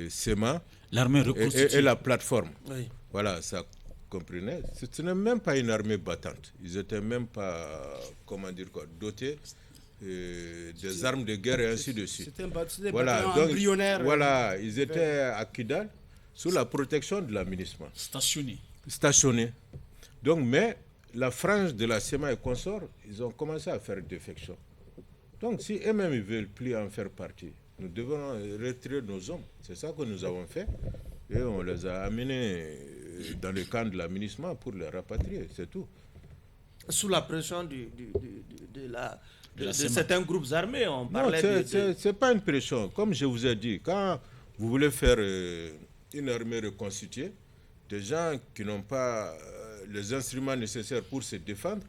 SEMA, l'armée reconstituée et la plateforme. Oui. Voilà, ça comprenait. Ce n'est même pas une armée battante. Ils n'étaient même pas, comment dire quoi, dotés des armes de guerre et ainsi de suite. C'était un bataillon embryonnaire. Voilà, ils étaient à Kidal sous la protection de l'aménagement. Stationnés. Donc, mais la frange de la SEMA et consorts, ils ont commencé à faire défection. Donc, si eux-mêmes ne veulent plus en faire partie, nous devons retirer nos hommes. C'est ça que nous avons fait. Et on les a amenés dans le camp de l'aménagement pour les rapatrier, c'est tout. Sous la pression de certains groupes armés, on parlait c'est pas une pression. Comme je vous ai dit, quand vous voulez faire une armée reconstituée, des gens qui n'ont pas les instruments nécessaires pour se défendre,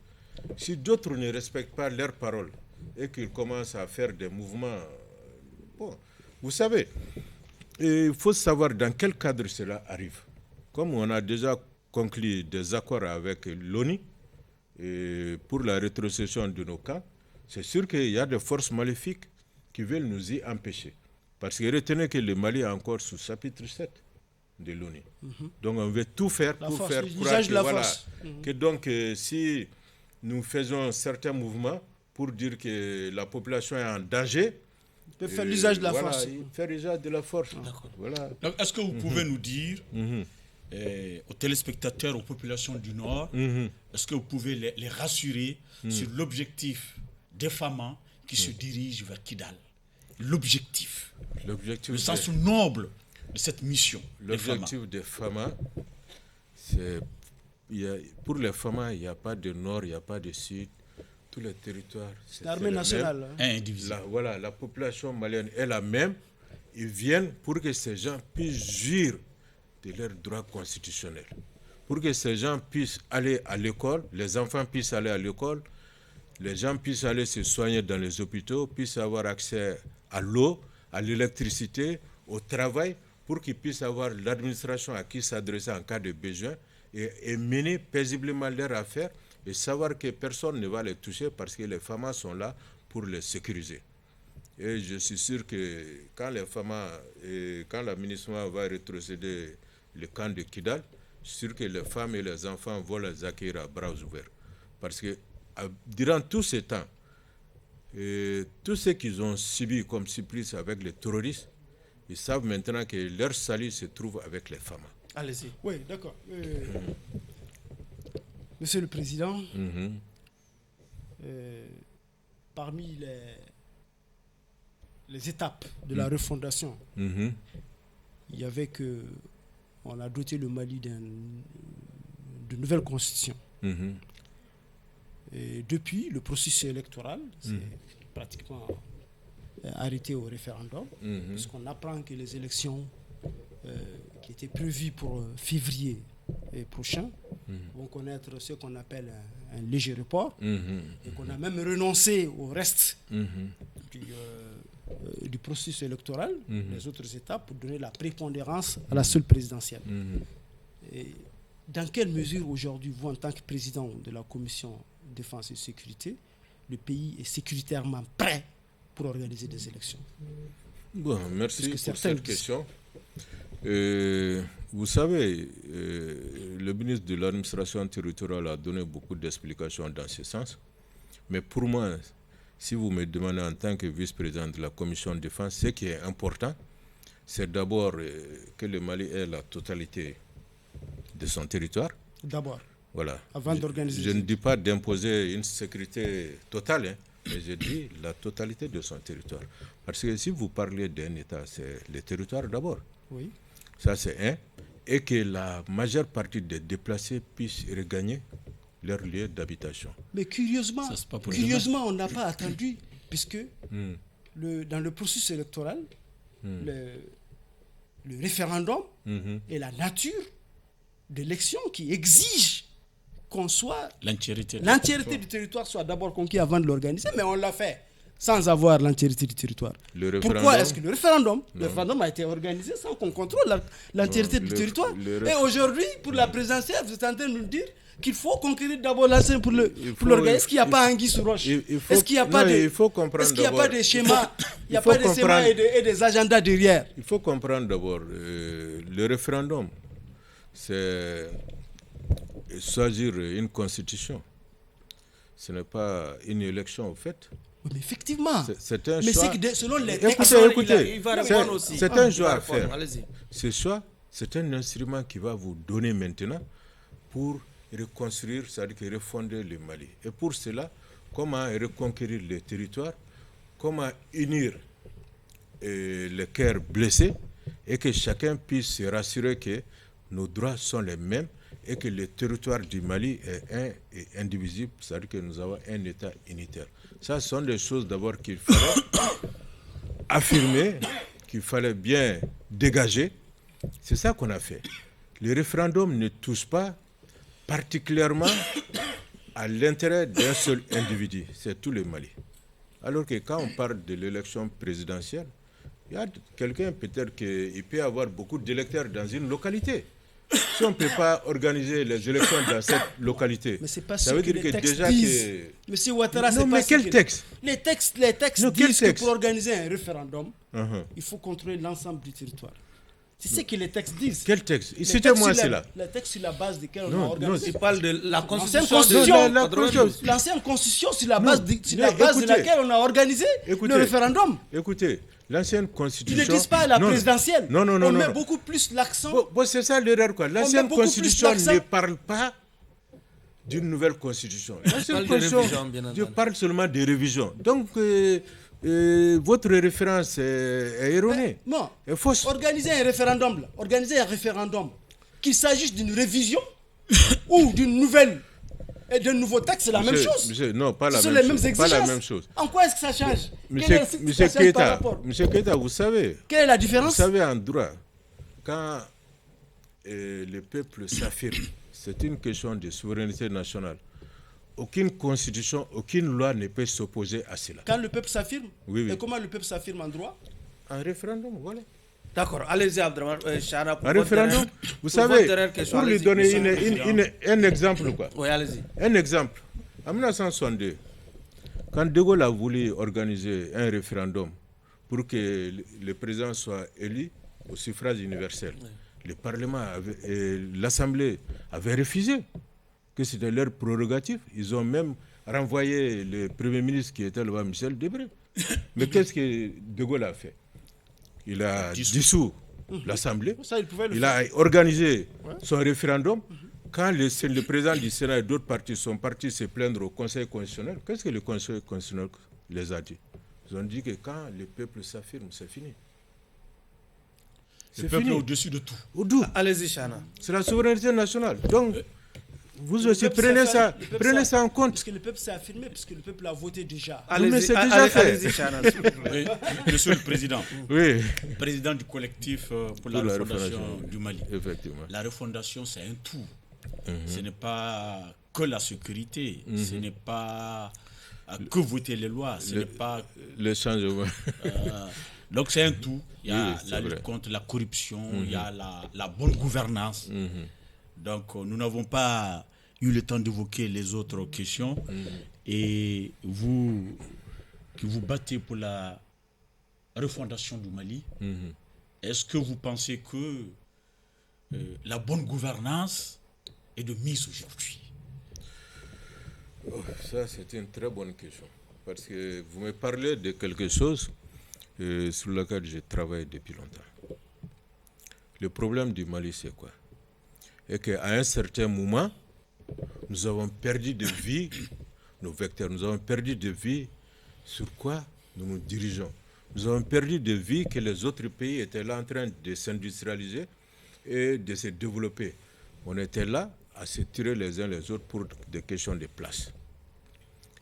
si d'autres ne respectent pas leurs paroles et qu'ils commencent à faire des mouvements... Bon, vous savez, il faut savoir dans quel cadre cela arrive. Comme on a déjà conclu des accords avec l'ONU pour la rétrocession de nos camps, c'est sûr qu'il y a des forces maléfiques qui veulent nous y empêcher. Parce que retenez que le Mali est encore sous chapitre 7 de l'ONU. Donc on veut tout faire pour faire croire que donc si nous faisons certains mouvements pour dire que la population est en danger, peut faire l'usage de la force. Faire l'usage de la force. Voilà. Donc, est-ce que vous pouvez nous dire, aux téléspectateurs, aux populations du Nord, est-ce que vous pouvez les rassurer sur l'objectif des FAMA qui se dirigent vers Kidal? L'objectif, le sens noble de cette mission. L'objectif des FAMA, c'est pour les FAMA, il n'y a pas de Nord, il n'y a pas de Sud. Tous les territoires, c'est l'armée nationale. Indivisible. Voilà, la population malienne est la même. Ils viennent pour que ces gens puissent jouir de leurs droits constitutionnels. Pour que ces gens puissent aller à l'école, les enfants puissent aller à l'école, les gens puissent aller se soigner dans les hôpitaux, puissent avoir accès à l'eau, à l'électricité, au travail, pour qu'ils puissent avoir l'administration à qui s'adresser en cas de besoin et mener paisiblement leurs affaires et savoir que personne ne va les toucher parce que les FAMA sont là pour les sécuriser. Et je suis sûr que quand les FAMA et quand l'aménagement va rétrocéder le camp de Kidal, je suis sûr que les femmes et les enfants vont les accueillir à bras ouverts. Parce que durant tout ce temps, tout ce qu'ils ont subi comme supplice avec les terroristes, ils savent maintenant que leur salut se trouve avec les FAMA. Allez-y. Oui, d'accord. Monsieur le Président, parmi les étapes de la refondation, il y avait que on a doté le Mali d'une nouvelle constitution. Et depuis, le processus électoral, c'est pratiquement arrêté au référendum, puisqu'on apprend que les élections qui était prévu pour février prochain, vont connaître ce qu'on appelle un léger report, et qu'on a même renoncé au reste du processus électoral, les autres étapes, pour donner la prépondérance à la seule présidentielle. Et dans quelle mesure aujourd'hui, vous, en tant que président de la Commission Défense et Sécurité, le pays est sécuritairement prêt pour organiser des élections? Bon, merci pour cette question. Vous savez, le ministre de l'administration territoriale a donné beaucoup d'explications dans ce sens. Mais pour moi, si vous me demandez en tant que vice-président de la commission de défense, ce qui est important, c'est d'abord que le Mali ait la totalité de son territoire. D'abord. Voilà. Avant d'organiser. Je ne dis pas d'imposer une sécurité totale, mais je dis la totalité de son territoire. Parce que si vous parlez d'un État, c'est le territoire d'abord. Oui. Ça, c'est un. Et que la majeure partie des déplacés puissent regagner leur lieu d'habitation. Mais curieusement, on n'a pas attendu, puisque dans le processus électoral, le référendum est la nature de l'élection qui exige qu'on soit... L'entièreté du territoire soit d'abord conquis avant de l'organiser, mais on l'a fait sans avoir l'entièreté du territoire. Pourquoi est-ce que le référendum a été organisé sans qu'on contrôle l'entièreté du territoire? Et aujourd'hui, pour la présidentielle, vous êtes en train de nous dire qu'il faut conquérir d'abord l'ancien pour l'organiser. Est-ce qu'il n'y a pas anguille sous roche? Est-ce qu'il n'y a pas des schémas? Il n'y a pas des schémas et des agendas derrière? Il faut comprendre d'abord, le référendum, c'est choisir une constitution. Ce n'est pas une élection, en fait. Mais effectivement. C'est un choix. Mais c'est que selon les textes, il va répondre aussi. C'est un choix à faire. Ce choix, c'est un instrument qui va vous donner maintenant pour reconstruire, c'est-à-dire refonder le Mali. Et pour cela, comment reconquérir les territoires, comment unir les cœurs blessés et que chacun puisse se rassurer que nos droits sont les mêmes et que le territoire du Mali est un et indivisible, c'est-à-dire que nous avons un État unitaire. Ça, ce sont des choses d'abord qu'il fallait affirmer, qu'il fallait bien dégager. C'est ça qu'on a fait. Le référendum ne touche pas particulièrement à l'intérêt d'un seul individu, c'est tout le Mali. Alors que quand on parle de l'élection présidentielle, il y a quelqu'un, peut-être qu'il peut y avoir beaucoup d'électeurs dans une localité. Si on ne peut pas organiser les élections dans cette localité, mais c'est pas ça veut dire que déjà que... Monsieur Ouattara, c'est pas quel texte? Les textes disent que pour organiser un référendum, il faut contrôler l'ensemble du territoire. C'est ce que les textes disent. Quel texte? Citez-moi cela. Les textes sur la base desquels on a organisé. Il parle de la Constitution. L'ancienne Constitution sur la base de laquelle on a organisé le référendum. Écoutez, l'ancienne Constitution... Ils ne disent pas la présidentielle. Non. On met beaucoup plus l'accent... c'est ça l'erreur, quoi. L'ancienne Constitution ne parle pas d'une nouvelle Constitution. L'ancienne Constitution parle seulement de révision. Donc... votre référence est erronée. Non. Organiser un référendum, qu'il s'agisse d'une révision ou d'une nouvelle et d'un nouveau texte, c'est la même chose. Non, pas la même chose. Ce sont les mêmes exigences. Pas la même chose. En quoi est-ce que ça change? Monsieur Keita, vous savez. Quelle est la différence? Vous savez, en droit, quand le peuple s'affirme, c'est une question de souveraineté nationale. Aucune constitution, aucune loi ne peut s'opposer à cela. Quand le peuple s'affirme? Oui. Et comment le peuple s'affirme en droit? Un référendum, voilà. D'accord, allez-y Abdraman. Un référendum, vous savez, pour lui donner un exemple, quoi. Oui, allez-y. Un exemple. En 1962, quand De Gaulle a voulu organiser un référendum pour que le président soit élu au suffrage universel, le Parlement, l'Assemblée avait refusé, que c'était leur prérogative. Ils ont même renvoyé le Premier ministre qui était là-bas, Michel Debré. Mais qu'est-ce que De Gaulle a fait? Il a dissous l'Assemblée. Il a organisé son référendum. Quand le président du Sénat et d'autres partis sont partis se plaindre au Conseil constitutionnel, qu'est-ce que le Conseil constitutionnel les a dit? Ils ont dit que quand le peuple s'affirme, c'est fini. Le peuple est au-dessus de tout. Allez-y, Chana. C'est la souveraineté nationale. Donc, Vous aussi, prenez ça en compte. Parce que le peuple s'est affirmé, parce que le peuple a voté déjà. Mais c'est déjà fait. Oui, Monsieur le Président, Oui. président du collectif pour la refondation du Mali. Effectivement. La refondation, c'est un tout. Ce n'est pas que la sécurité, ce n'est pas que voter les lois, ce n'est pas... Le changement. Donc c'est un tout. Il y a Oui, la c'est lutte vrai. contre la corruption, il y a la bonne gouvernance. Donc nous n'avons pas eu le temps d'évoquer les autres questions. Et vous qui vous battez pour la refondation du Mali, est-ce que vous pensez que la bonne gouvernance est de mise aujourd'hui? Ça, c'est une très bonne question. Parce que vous me parlez de quelque chose sur lequel je travaille depuis longtemps. Le problème du Mali, c'est quoi? Et qu'à un certain moment, nous avons perdu de vue nos vecteurs. Nous avons perdu de vue sur quoi nous nous dirigeons. Nous avons perdu de vue que les autres pays étaient là en train de s'industrialiser et de se développer. On était là à se tirer les uns les autres pour des questions de place.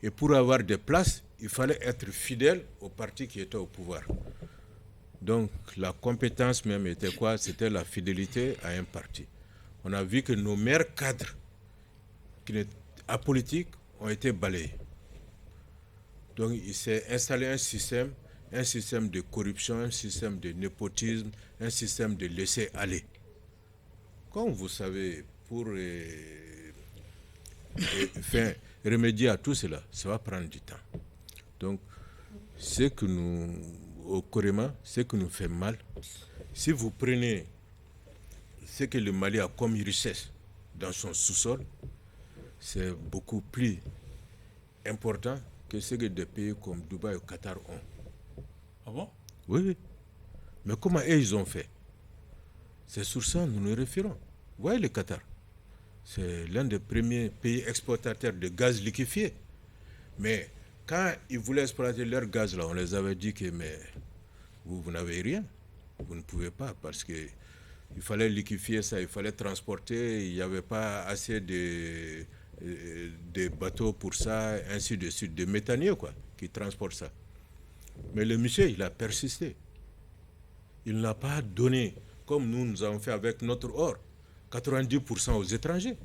Et pour avoir des places, il fallait être fidèle au parti qui était au pouvoir. Donc la compétence même était quoi? C'était la fidélité à un parti. On a vu que nos meilleurs cadres qui étaient apolitiques ont été balayés. Donc il s'est installé un système de corruption, un système de népotisme, un système de laisser-aller. Comme vous savez, pour remédier à tout cela, ça va prendre du temps. Donc, ce que nous, au Corema, ce qui nous fait mal, si vous prenez ce que le Mali a comme richesse dans son sous-sol, c'est beaucoup plus important que ce que des pays comme Dubaï ou Qatar ont. Ah bon? Oui. Mais comment eux, ils ont fait? C'est sur ça que nous nous référons. Vous voyez le Qatar, c'est l'un des premiers pays exportateurs de gaz liquéfié. Mais quand ils voulaient exploiter leur gaz, là, on les avait dit que mais vous n'avez rien. Vous ne pouvez pas parce que il fallait liquéfier ça, il fallait transporter, il n'y avait pas assez de bateaux pour ça, ainsi de suite, de méthaniers quoi, qui transportent ça. Mais le monsieur, il a persisté. Il n'a pas donné, comme nous avons fait avec notre or, 90% aux étrangers.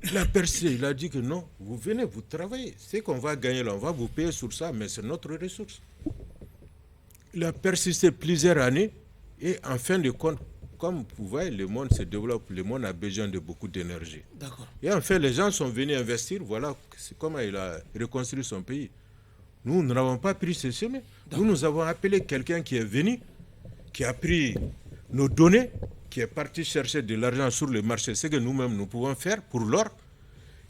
Il a persisté, il a dit que non, vous venez, vous travaillez. Ce qu'on va gagner là, on va vous payer sur ça, mais c'est notre ressource. Il a persisté plusieurs années et en fin de compte, comme vous voyez, le monde se développe, le monde a besoin de beaucoup d'énergie. D'accord. Et en fait, les gens sont venus investir, voilà c'est comment il a reconstruit son pays. Nous n'avons pas pris ce chemin. Nous avons appelé quelqu'un qui est venu, qui a pris nos données, qui est parti chercher de l'argent sur le marché, ce que nous-mêmes nous pouvons faire pour l'or,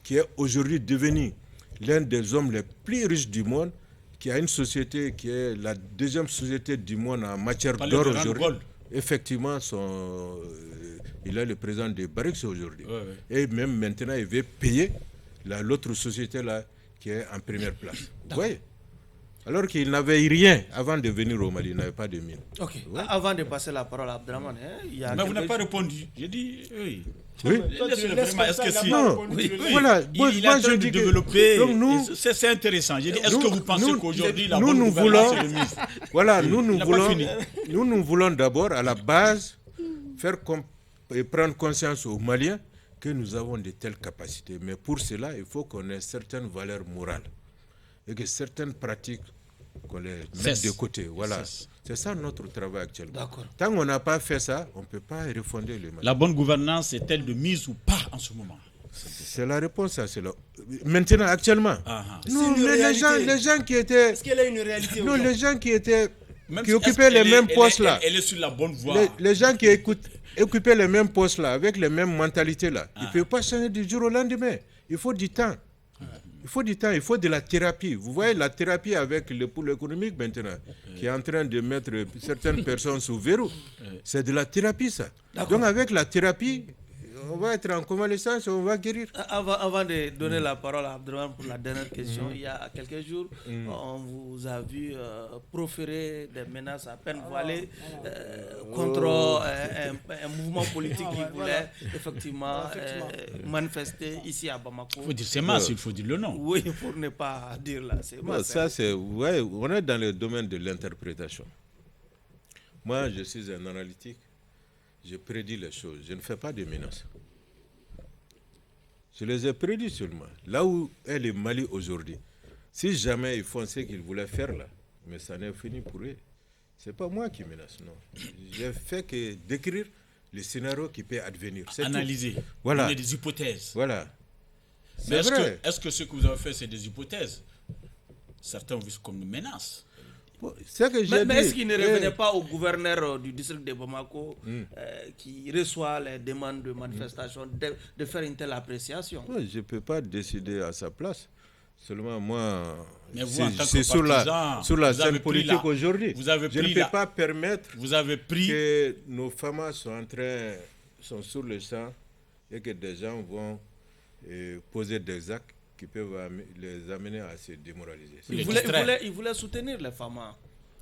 qui est aujourd'hui devenu l'un des hommes les plus riches du monde, qui a une société qui est la deuxième société du monde en matière d'or aujourd'hui. Effectivement, il est le président de Barrick aujourd'hui. Ouais. Et même maintenant, il veut payer l'autre société là qui est en première place. Vous voyez? Alors qu'il n'avait rien avant de venir au Mali, il n'avait pas de mine. Ok. Ouais. Avant de passer la parole à Abdraman, mais vous n'avez pas répondu. J'ai dit oui. Oui. Est-ce que si voilà, il a train de développer. C'est intéressant. J'ai dit, est-ce que vous pensez qu'aujourd'hui la bonne gouvernance est de mise? Voilà, nous voulons d'abord à la base et prendre conscience aux Maliens que nous avons de telles capacités. Mais pour cela, il faut qu'on ait certaines valeurs morales et que certaines pratiques qu'on les mette de côté. Voilà. C'est ça notre travail actuellement. D'accord. Tant qu'on n'a pas fait ça, on ne peut pas refonder le Mali. La bonne gouvernance est-elle de mise ou pas en ce moment? C'est la réponse à cela. Maintenant, actuellement. Non, mais les gens qui étaient... Est-ce qu'elle a une réalité? Non, les gens qui étaient... qui occupaient les mêmes postes là. Elle est sur la bonne voie. Les gens qui occupaient les mêmes postes là, avec les mêmes mentalités là, ils ne peuvent pas changer du jour au lendemain. Il faut du temps. Il faut du temps, il faut de la thérapie. Vous voyez la thérapie avec le pôle économique maintenant, qui est en train de mettre certaines personnes sous verrou. C'est de la thérapie ça. Donc avec la thérapie, on va être en convalescence, on va guérir. Avant de donner la parole à Abdraman pour la dernière question, il y a quelques jours, on vous a vu proférer des menaces à peine voilées contre un mouvement politique qui voulait effectivement manifester ici à Bamako. Il faut dire c'est Mas, il faut dire le nom. Oui, pour ne pas dire là, c'est Mas. Ça, c'est, ouais, on est dans le domaine de l'interprétation. Moi, je suis un analytique. Je prédis les choses. Je ne fais pas de menaces. Je les ai prédits seulement. Là où est le Mali aujourd'hui, si jamais ils font ce qu'ils voulaient faire là, mais ça n'est fini pour eux. Ce n'est pas moi qui menace, non. J'ai fait que décrire les scénarios qui peuvent advenir. C'est analyser. Tout. Voilà. Donner des hypothèses. Voilà. Mais est-ce que ce que vous avez fait, c'est des hypothèses? Certains ont vu comme une menace. Mais est-ce qu'il ne revenait pas au gouverneur du district de Bamako qui reçoit les demandes de manifestation de faire une telle appréciation? Je ne peux pas décider à sa place. Seulement moi, c'est sur la scène politique aujourd'hui. Je ne peux pas permettre que nos femmes sont sur le champ et que des gens vont poser des actes qui peuvent les amener à se démoraliser. Ils voulaient soutenir les femmes.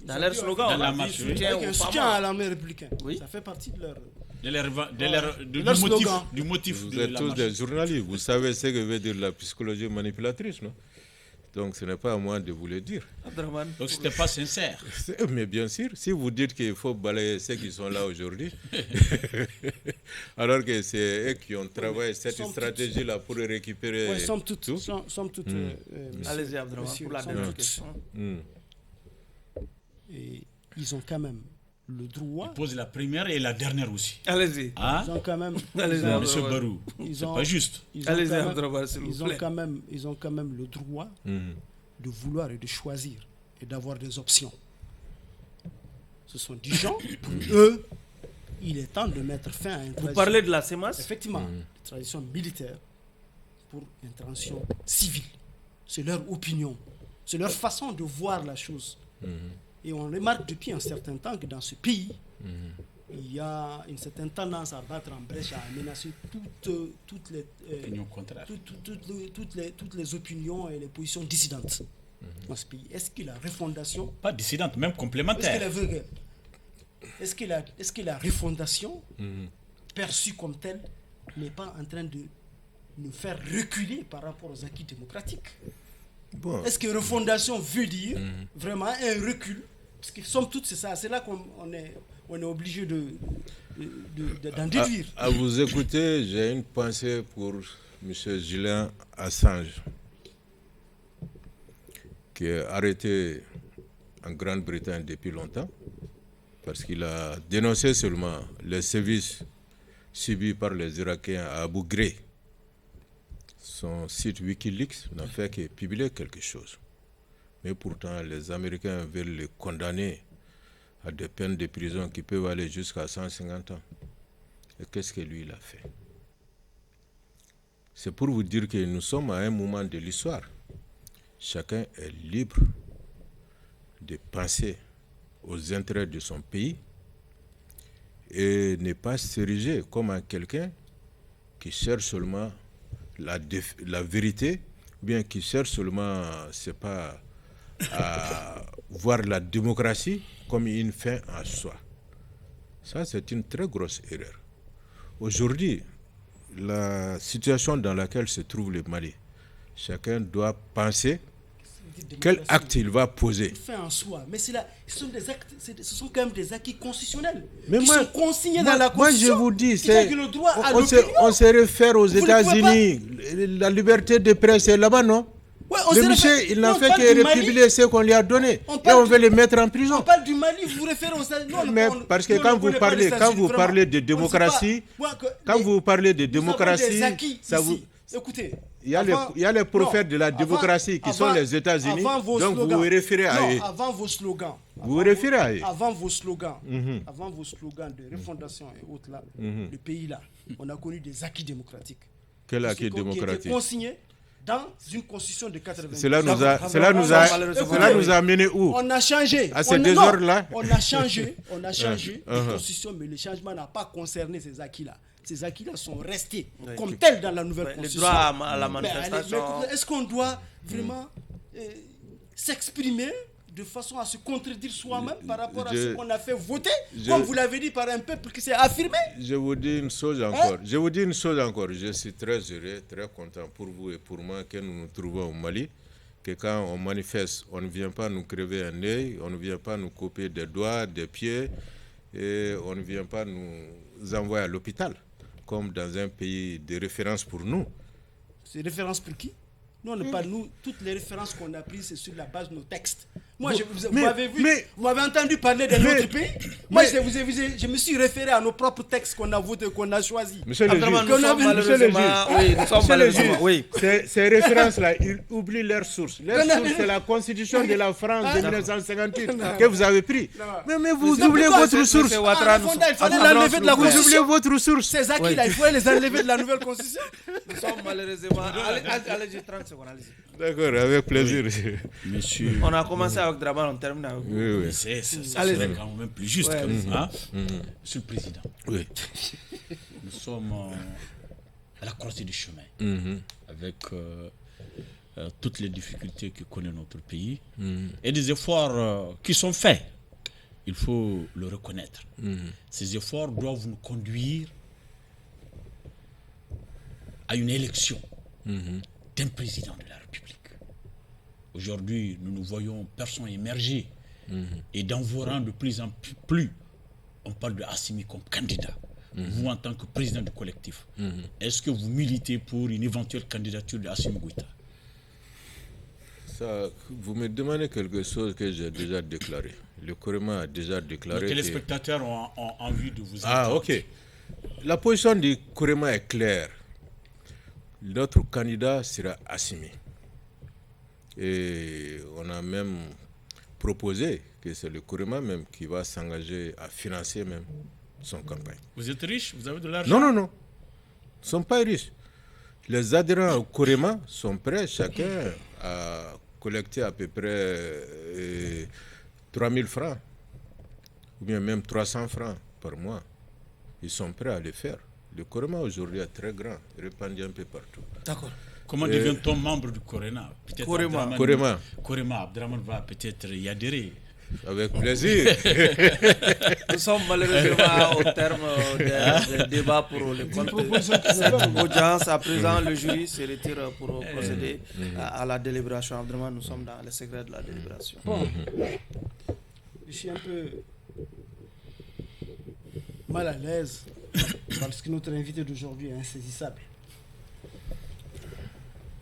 Dans leur slogan, dans la marche, soutien à l'armée républicaine. Oui. Ça fait partie de du motif vous de êtes la tous marche. des journalistes. Vous savez ce que veut dire la psychologie manipulatrice, non? Donc ce n'est pas à moi de vous le dire. Abdraman. Donc c'était pas sincère. Mais bien sûr, si vous dites qu'il faut balayer ceux qui sont là aujourd'hui, alors que c'est eux qui ont travaillé cette stratégie-là pour récupérer. Oui, somme toute. Allez-y, Abdraman, pour la dernière question. Et ils ont quand même le droit. Il pose la première et la dernière aussi. Allez-y. Hein? Ils ont quand même. Monsieur Barou, c'est pas juste. Allez-y, Abdraman, s'il vous plaît. Ils ont quand même le droit de vouloir et de choisir et d'avoir des options. Ce sont des gens, pour eux, il est temps de mettre fin à une Vous parlez de la CEMAS? Effectivement, une tradition militaire pour une transition civile. C'est leur opinion, c'est leur façon de voir la chose. Et on remarque depuis un certain temps que dans ce pays, il y a une certaine tendance à battre en brèche, à menacer toutes les opinions et les positions dissidentes dans ce pays. Est-ce que la refondation... Pas dissidente, même complémentaire. Est-ce que la refondation, perçue comme telle, n'est pas en train de nous faire reculer par rapport aux acquis démocratiques? Bon. Est-ce que refondation veut dire vraiment un recul? Parce que somme toute, c'est ça. C'est là qu'on est obligé d'en déduire. À vous écouter, j'ai une pensée pour M. Julian Assange, qui est arrêté en Grande-Bretagne depuis longtemps, parce qu'il a dénoncé seulement les sévices subis par les Irakiens à Abu Ghraib. Son site Wikileaks n'a fait que publier quelque chose. Mais pourtant, les Américains veulent le condamner à des peines de prison qui peuvent aller jusqu'à 150 ans. Et qu'est-ce que lui, il a fait? C'est pour vous dire que nous sommes à un moment de l'histoire. Chacun est libre de penser aux intérêts de son pays et ne pas s'ériger comme quelqu'un qui cherche seulement la vérité, ou bien qui cherche seulement, c'est pas, à voir la démocratie comme une fin en soi. Ça, c'est une très grosse erreur. Aujourd'hui, la situation dans laquelle se trouve le Mali, chacun doit penser quel acte il va poser. Fin en soi, mais ce sont des actes, ce sont quand même des acquis constitutionnels mais qui sont consignés dans la Constitution. Moi, je vous dis, on se réfère aux États-Unis. La liberté de presse est là-bas, non? Ouais, le monsieur, il n'a fait que républier ce qu'on lui a donné. Et on veut le mettre en prison. On parle du Mali, vous référez aux États-Unis. Mais parce que quand vous parlez de démocratie, ça vous... Écoutez, il y a les prophètes de la démocratie qui sont les États-Unis. Donc vous vous référez à eux. Avant vos slogans. Vous vous référez à eux. Avant vos slogans de refondation et autres là, le pays là, on a connu des acquis démocratiques. Quel acquis démocratique? Qui étaient consignés dans une constitution de 80. Cela nous a amené où? On a changé. À ces désordres-là? On a changé une constitution, mais le changement n'a pas concerné ces acquis-là. ces acquis-là sont restés Oui, comme tels dans la nouvelle les constitution. droits à la Mais manifestation. est-ce qu'on doit vraiment s'exprimer de façon à se contredire soi-même par rapport à ce qu'on a fait voter, comme vous l'avez dit, par un peuple qui s'est affirmé? Je vous dis une chose encore. Je suis très heureux, très content pour vous et pour moi que nous nous trouvons au Mali. Que quand on manifeste, on ne vient pas nous crever un œil, on ne vient pas nous couper des doigts, des pieds, et on ne vient pas nous envoyer à l'hôpital, comme dans un pays de référence pour nous. C'est référence pour qui? Nous, on ne parle, nous, toutes les références qu'on a prises, c'est sur la base de nos textes. Moi, vous m'avez entendu parler d'un autre pays. Moi, je me suis référé à nos propres textes qu'on a votés, qu'on a choisis. Monsieur le juge, nous sommes malheureusement, oui. Ces références-là, ils oublient leurs sources. Leur source, c'est la Constitution de la France de 1958 que vous avez pris. Mais vous oubliez votre source. Il fallait l'enlever de la Constitution. Vous oubliez votre source. Ces acquis-là, il faut les enlever de la nouvelle Constitution. Nous sommes malheureusement. Allez-y, 30 secondes, allez-y. D'accord, avec plaisir. Monsieur. On a commencé avec Draman, on termine avec vous. Oui. Ça serait quand même plus juste. Monsieur le Président, nous sommes à la croisée du chemin avec toutes les difficultés que connaît notre pays et des efforts qui sont faits. Il faut le reconnaître. Ces efforts doivent nous conduire à une élection d'un président de la République. Aujourd'hui, nous voyons personne émerger et dans vos rangs de plus en plus, on parle de Assimi comme candidat. Vous, en tant que président du collectif, est-ce que vous militez pour une éventuelle candidature de Assimi Goïta? Ça, vous me demandez quelque chose que j'ai déjà déclaré. Le Korema a déjà déclaré. Les téléspectateurs ont envie de vous entendre. Ah, ok. La position du Korema est claire. Notre candidat sera Assimi. Et on a même proposé que c'est le Korema même qui va s'engager à financer même son campagne. Vous êtes riche? Vous avez de l'argent? Non. Ils ne sont pas riches. Les adhérents au Korema sont prêts chacun à collecter à peu près 3 000 francs ou bien même 300 francs par mois. Ils sont prêts à le faire. Le Korema aujourd'hui est très grand, répandu un peu partout. D'accord. Comment devient-on membre du Korema? Korema, Abdraman va peut-être y adhérer. Avec plaisir. Nous sommes malheureusement au terme des débats pour le compte de cette audience. À présent, le jury se retire pour procéder à la délibération. Abdraman, nous sommes dans le secret de la délibération. Bon, je suis un peu mal à l'aise parce que notre invité d'aujourd'hui est insaisissable.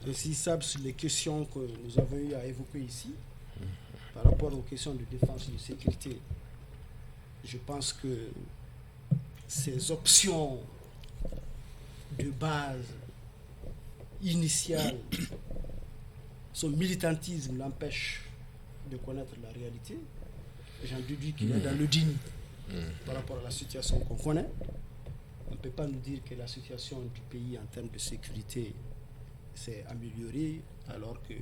Insaisissable sur les questions que nous avons eu à évoquer ici par rapport aux questions de défense et de sécurité. Je pense que ces options de base initiales, son militantisme l'empêche de connaître la réalité. J'en déduis qu'il est dans le déni par rapport à la situation qu'on connaît. On ne peut pas nous dire que la situation du pays en termes de sécurité s'est améliorée alors que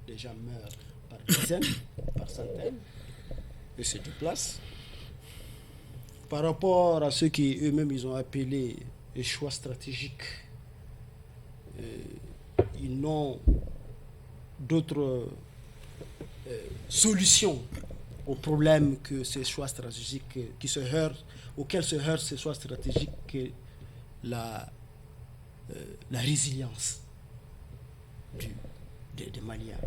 les gens meurent par dizaines, par centaines, et se déplacent. Par rapport à ceux qui eux-mêmes ils ont appelé les choix stratégiques, ils n'ont d'autres solutions aux problèmes que ces choix stratégiques auxquels se heurtent ces choix stratégiques que la résilience des Maliens.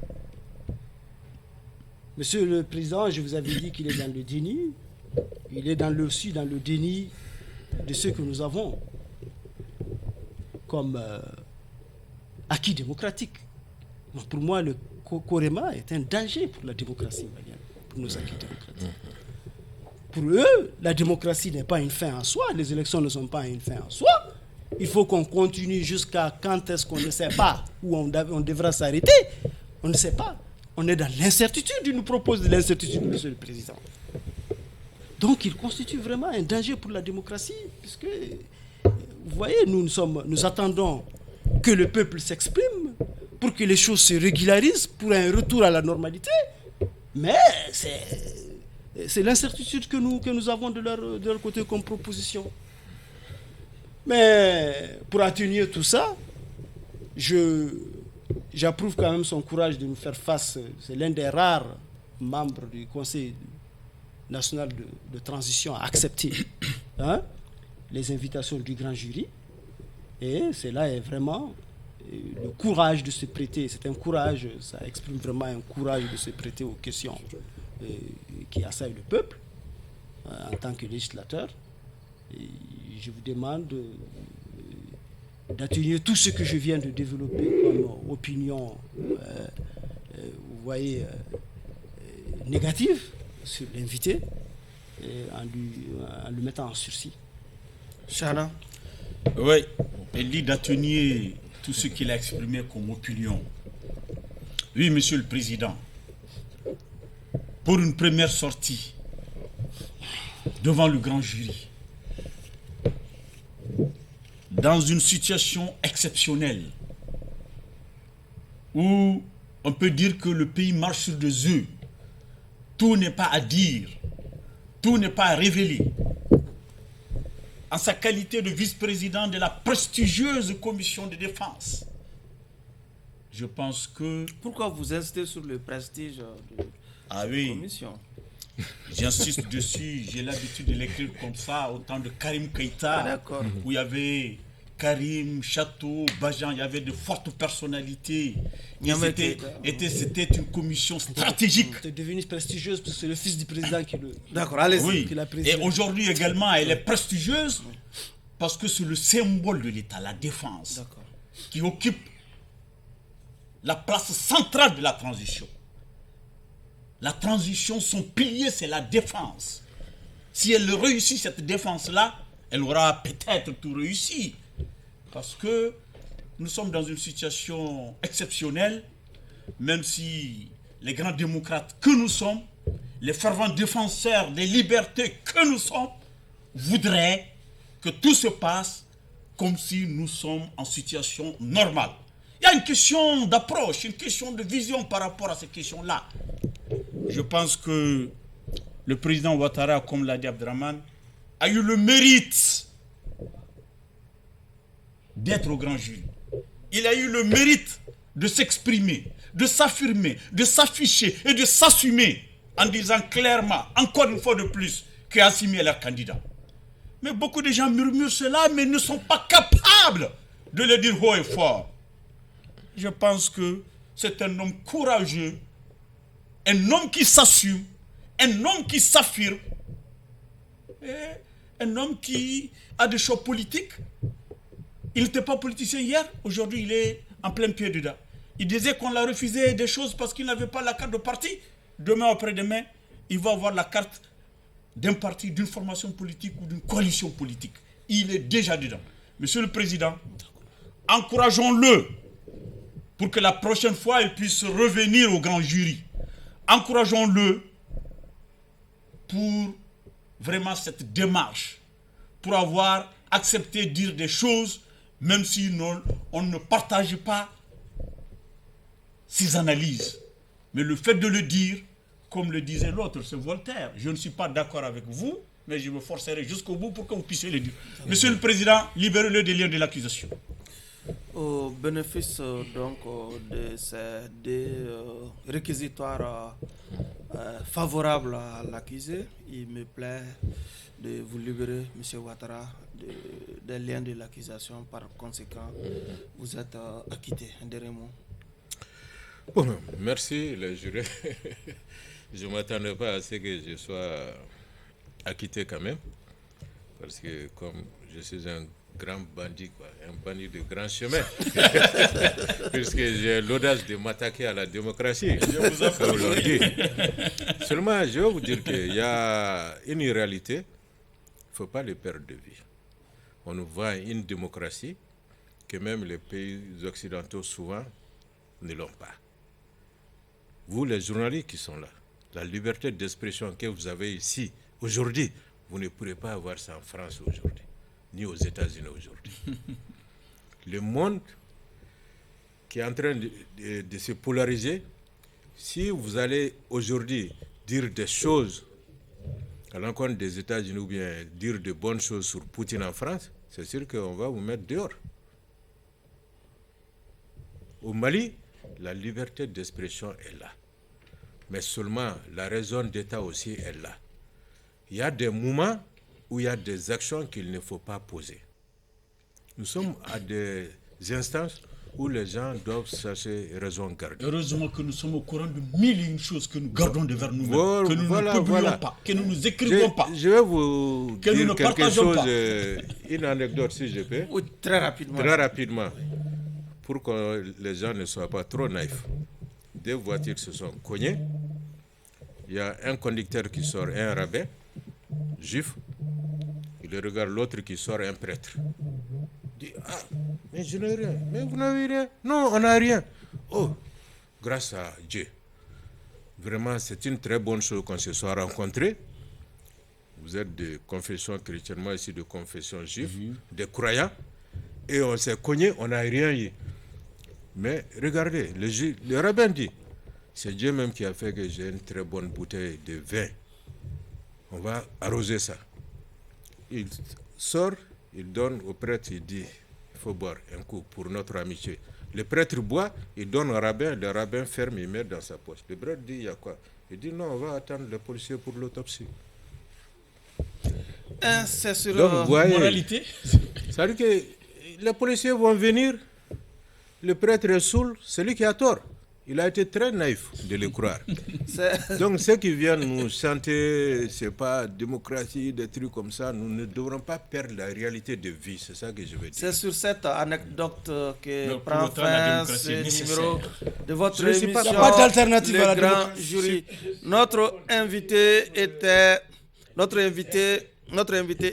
Monsieur le Président, je vous avais dit qu'il est dans le déni. Il est aussi dans le déni de ce que nous avons comme acquis démocratique. Donc pour moi, le Korema est un danger pour la démocratie malienne, pour nos acquis démocratiques. Pour eux, la démocratie n'est pas une fin en soi, les élections ne sont pas une fin en soi. Il faut qu'on continue jusqu'à quand est-ce qu'on ne sait pas, où on devra s'arrêter. On ne sait pas. On est dans l'incertitude, il nous propose de l'incertitude, Monsieur le Président. Donc il constitue vraiment un danger pour la démocratie, puisque, vous voyez, nous attendons que le peuple s'exprime pour que les choses se régularisent, pour un retour à la normalité. Mais c'est l'incertitude que nous avons de leur côté comme proposition. Mais pour atténuer tout ça, j'approuve quand même son courage de nous faire face. C'est l'un des rares membres du Conseil national de transition à accepter les invitations du grand jury. Et cela est vraiment le courage de se prêter. C'est un courage, ça exprime vraiment un courage de se prêter aux questions qui assaillent le peuple en tant que législateur. Et je vous demande d'atténuer tout ce que je viens de développer comme opinion, vous voyez, négative sur l'invité, en lui mettant en sursis. Chana. Oui, elle dit d'atténuer tout ce qu'il a exprimé comme opinion. Oui, Monsieur le Président, pour une première sortie devant le grand jury, dans une situation exceptionnelle où on peut dire que le pays marche sur des œufs, tout n'est pas à dire, tout n'est pas à révéler. En sa qualité de vice-président de la prestigieuse commission de défense, je pense que... Pourquoi vous insistez sur le prestige de la commission? J'insiste dessus, j'ai l'habitude de l'écrire comme ça, au temps de Karim Keïta, où il y avait Karim, Chateau, Bajan, il y avait de fortes personnalités. C'était une commission stratégique. C'est devenu prestigieuse parce que c'est le fils du président qui le... D'accord, allez-y. Oui. Et aujourd'hui également, elle est prestigieuse parce que c'est le symbole de l'État, la défense, qui occupe la place centrale de la transition. La transition, son pilier, c'est la défense. Si elle réussit cette défense-là, elle aura peut-être tout réussi. Parce que nous sommes dans une situation exceptionnelle, même si les grands démocrates que nous sommes, les fervents défenseurs des libertés que nous sommes, voudraient que tout se passe comme si nous sommes en situation normale. Il y a une question d'approche, une question de vision par rapport à ces questions-là. Je pense que le président Ouattara, comme l'a dit Abdraman, a eu le mérite d'être au grand jury. Il a eu le mérite de s'exprimer, de s'affirmer, de s'afficher et de s'assumer en disant clairement, encore une fois de plus, qu'Assimi est leur candidat. Mais beaucoup de gens murmurent cela, mais ne sont pas capables de le dire haut et fort. Je pense que c'est un homme courageux, un homme qui s'assume, un homme qui s'affirme, et un homme qui a des choix politiques. Il n'était pas politicien hier, aujourd'hui il est en plein pied dedans. Il disait qu'on l'a refusé des choses parce qu'il n'avait pas la carte de parti. Demain après-demain, il va avoir la carte d'un parti, d'une formation politique ou d'une coalition politique. Il est déjà dedans. Monsieur le Président, encourageons-le pour que la prochaine fois il puisse revenir au grand jury. Encourageons-le pour vraiment cette démarche, pour avoir accepté de dire des choses, même si on ne partage pas ses analyses. Mais le fait de le dire, comme le disait l'autre, c'est Voltaire. Je ne suis pas d'accord avec vous, mais je me forcerai jusqu'au bout pour que vous puissiez le dire. Monsieur le Président, libérez-le des liens de l'accusation. Au bénéfice donc de ces deux réquisitoires favorables à l'accusé, il me plaît de vous libérer, M. Ouattara, des liens de l'accusation. Par conséquent, vous êtes acquitté. Un dernier mot. Bon, merci les jurés. Je ne m'attendais pas à ce que je sois acquitté quand même, parce que comme je suis un grand bandit, un bandit de grand chemin, puisque j'ai l'audace de m'attaquer à la démocratie. Je vous en Seulement, je vais vous dire qu'il y a une réalité, il ne faut pas les perdre de vue. On voit une démocratie que même les pays occidentaux souvent ne l'ont pas. Vous, les journalistes qui sont là, la liberté d'expression que vous avez ici, aujourd'hui, vous ne pourrez pas avoir ça en France aujourd'hui, ni aux États-Unis aujourd'hui. Le monde qui est en train de se polariser, si vous allez aujourd'hui dire des choses à l'encontre des États-Unis ou bien dire de bonnes choses sur Poutine en France, c'est sûr qu'on va vous mettre dehors. Au Mali, la liberté d'expression est là. Mais seulement la raison d'État aussi est là. Il y a des moments où il y a des actions qu'il ne faut pas poser. Nous sommes à des instances où les gens doivent chercher raison garder. Heureusement que nous sommes au courant de mille et une choses que nous gardons devant nous-mêmes, que nous ne publions pas, que nous ne nous écrivons pas. Je vais vous que dire nous ne quelque chose, pas. Une anecdote si je peux. Oui, très rapidement. Très rapidement, pour que les gens ne soient pas trop naïfs. Deux voitures se sont cognées. Il y a un conducteur qui sort un rabbin, juif. Il regarde l'autre qui sort un prêtre. Il dit, ah, mais je n'ai rien. Mais vous n'avez rien? Non, on n'a rien. Oh, grâce à Dieu. Vraiment, c'est une très bonne chose qu'on se soit rencontrés. Vous êtes de confession chrétienne, moi ici de confession juive, des croyants. Et on s'est cogné, on n'a rien eu. Mais regardez, le rabbin dit, c'est Dieu même qui a fait que j'ai une très bonne bouteille de vin. On va arroser ça. Il sort, il donne au prêtre, il dit, il faut boire un coup pour notre amitié. Le prêtre boit, il donne au rabbin, le rabbin ferme, il met dans sa poche. Le prêtre dit, il y a quoi? Il dit, non, on va attendre le policier pour l'autopsie. C'est sur Donc, voyez, moralité. ça veut dire que les policiers vont venir, le prêtre est saoul, c'est lui qui a tort. Il a été très naïf de le croire. Donc ceux qui viennent nous chanter, c'est pas démocratie, des trucs comme ça, nous ne devrons pas perdre la réalité de vie, c'est ça que je veux dire. C'est sur cette anecdote que Donc, prend pour autant, la fin démocratie ce est nécessaire. numéro de votre Je ne sais émission. pas- Il n'y a pas d'alternative à la Le grand démocratie. jury. Notre invité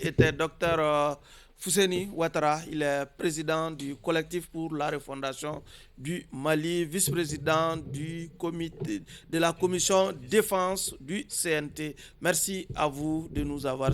était Dr Fousseni Ouattara. Il est président du collectif pour la refondation du Mali, vice-président du comité de la commission défense du CNT. Merci à vous de nous avoir